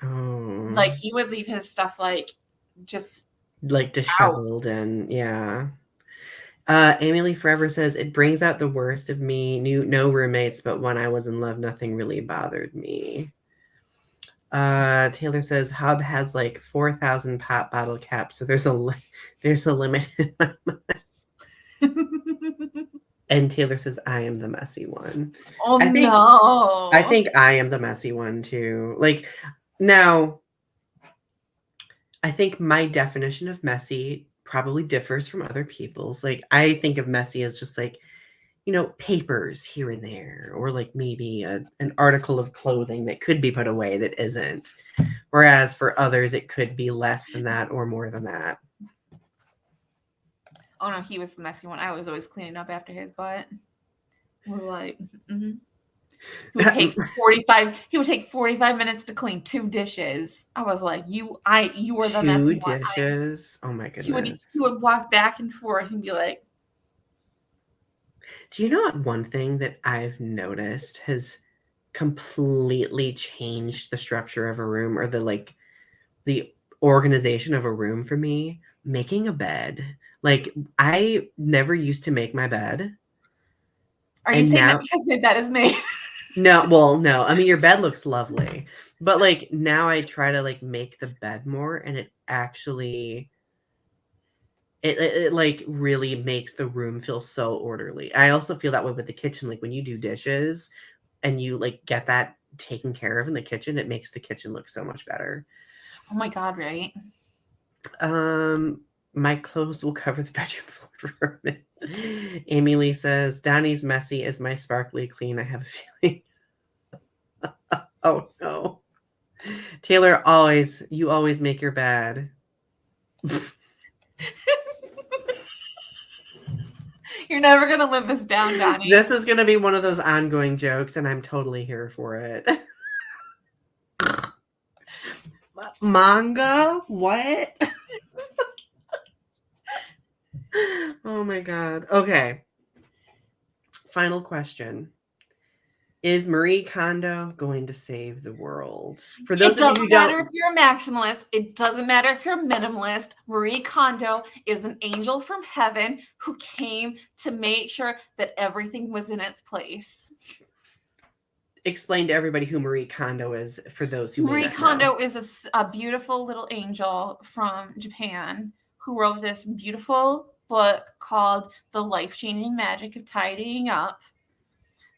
Oh. Like, he would leave his stuff like just like disheveled out. And yeah. Amy Lee Forever says, it brings out the worst of me. No roommates, but when I was in love, nothing really bothered me. Taylor says, Hub has like 4,000 pop bottle caps, so there's a limit in my mind. And Taylor says, I am the messy one. Oh, no. I think I am the messy one too. Like, now, I think my definition of messy probably differs from other people's. Like, I think of messy as just like, you know, papers here and there, or like maybe an article of clothing that could be put away that isn't. Whereas for others, it could be less than that or more than that. Oh no, he was the messy one. I was always cleaning up after his butt. I was like, mm-hmm. He would take 45 minutes to clean 2 dishes. I was like, you were the messy 2 dishes. Oh my goodness. He would walk back and forth and be like, do you know what one thing that I've noticed has completely changed the structure of a room, or the organization of a room for me? Making a bed. Like, I never used to make my bed. Are you saying that because my bed is made? No, well, no. I mean, your bed looks lovely. But like, now I try to like make the bed more, and it actually it like really makes the room feel so orderly. I also feel that way with the kitchen. Like, when you do dishes and you like get that taken care of in the kitchen, it makes the kitchen look so much better. Oh my God, right? My clothes will cover the bedroom floor for a minute. Amy Lee says, Donnie's messy is my sparkly clean. I have a feeling. Oh no. Taylor, you always make your bed. You're never going to live this down, Donnie. This is going to be one of those ongoing jokes, and I'm totally here for it. Manga? What? Oh my God. Okay. Final question. Is Marie Kondo going to save the world? For those of you who don't, it doesn't matter if you're a maximalist. It doesn't matter if you're a minimalist. Marie Kondo is an angel from heaven who came to make sure that everything was in its place. Explain to everybody who Marie Kondo is, for those who may not know. Marie Kondo is a beautiful little angel from Japan who wrote this beautiful book called The Life-Changing Magic of Tidying Up.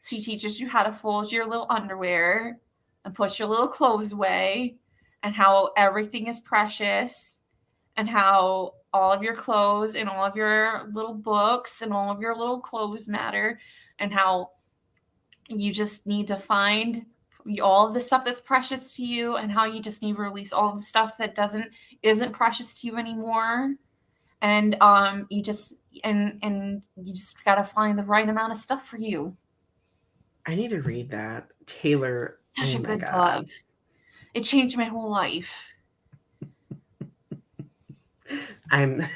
She teaches you how to fold your little underwear and put your little clothes away, and how everything is precious, and how all of your clothes and all of your little books and all of your little clothes matter, and how you just need to find all of the stuff that's precious to you, and how you just need to release all of the stuff that isn't precious to you anymore. And you just got to find the right amount of stuff for you. I need to read that. Taylor. Such a good book. It changed my whole life. I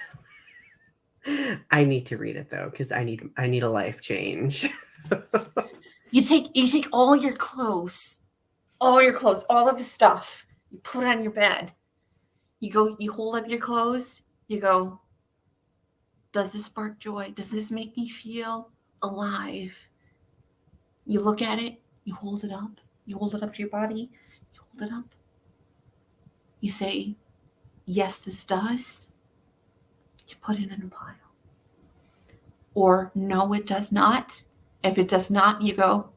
need to read it though, because I need a life change. You take all your clothes, all of the stuff, you put it on your bed. You hold up your clothes, you go, does this spark joy? Does this make me feel alive? You look at it, you hold it up to your body, you hold it up. You say, yes, this does. You put it in a pile. Or no, it does not. If it does not, you go,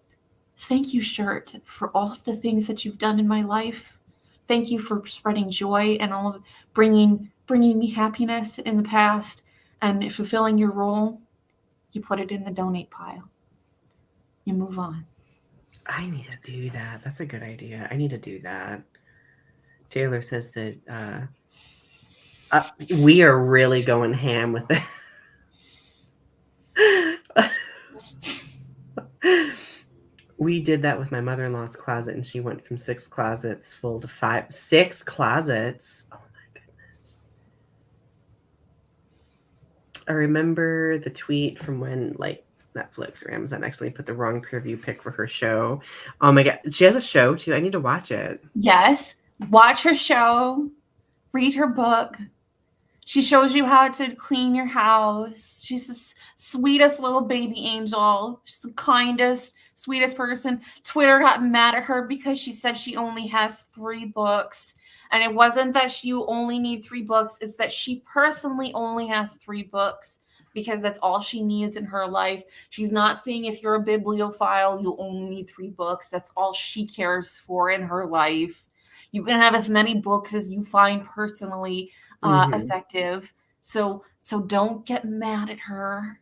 thank you, shirt, for all of the things that you've done in my life. Thank you for spreading joy and all of bringing me happiness in the past and fulfilling your role. You put it in the donate pile. You move on. I need to do that. That's a good idea. I need to do that. Taylor says that We are really going ham with it. We did that with my mother-in-law's closet, and she went from 6 closets full to 5. 6 closets. Oh my goodness. I remember the tweet from when like Netflix or Amazon actually put the wrong preview pic for her show. Oh my god. She has a show too. I need to watch it. Yes. Watch her show. Read her book. She shows you how to clean your house. She's the sweetest little baby angel. She's the kindest, sweetest person. Twitter got mad at her because she said she only has 3 books. And it wasn't that you only need 3 books. It's that she personally only has 3 books because that's all she needs in her life. She's not saying if you're a bibliophile, you only need 3 books. That's all she cares for in her life. You can have as many books as you find personally effective. So don't get mad at her.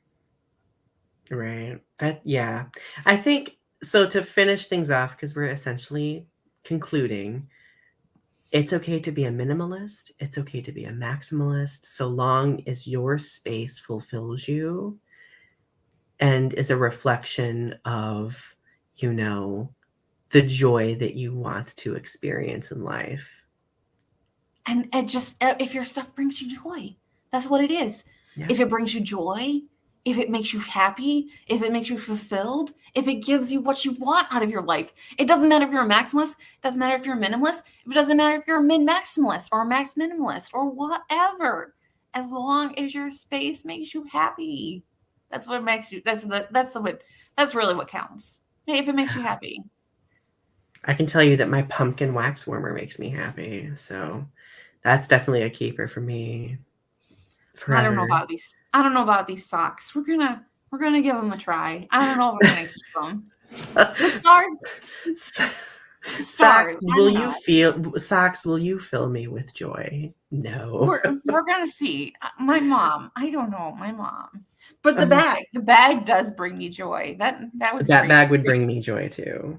Right. Yeah. I think so. To finish things off, because we're essentially concluding, it's okay to be a minimalist. It's okay to be a maximalist, so long as your space fulfills you and is a reflection of, you know, the joy that you want to experience in life. And it just, if your stuff brings you joy, that's what it is. Yeah. If it brings you joy, if it makes you happy, if it makes you fulfilled, if it gives you what you want out of your life, it doesn't matter if you're a maximalist, it doesn't matter if you're a minimalist, it doesn't matter if you're a min-maximalist or a max minimalist or whatever. As long as your space makes you happy, that's what makes you. That's really what counts. Hey, if it makes you happy. I can tell you that my pumpkin wax warmer makes me happy, so that's definitely a keeper for me. Forever. I don't know about these socks. We're gonna give them a try. I don't know if we're gonna keep them. Socks, will you fill me with joy? No. We're gonna see. My mom. I don't know. My mom. But the bag does bring me joy. That bag would bring me joy too.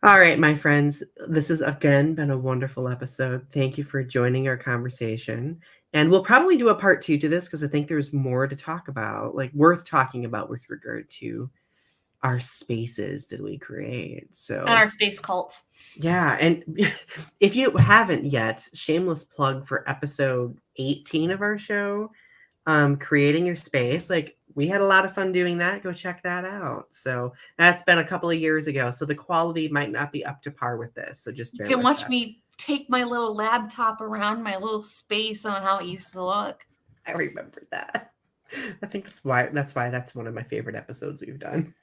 All right, my friends, this has again been a wonderful episode. Thank you for joining our conversation. And we'll probably do a part 2 to this because I think there's more to talk about, like worth talking about with regard to our spaces that we create. So and our space cults. Yeah. And if you haven't yet, shameless plug for episode 18 of our show, creating your space. Like we had a lot of fun doing that. Go check that out. So that's been a couple of years ago. So the quality might not be up to par with this. So just you can watch me take my little laptop around my little space on how it used to look. I remember that. I think that's why that's one of my favorite episodes we've done.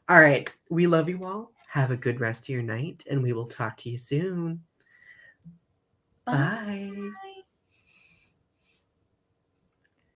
All right. We love you all. Have a good rest of your night, and we will talk to you soon. Bye.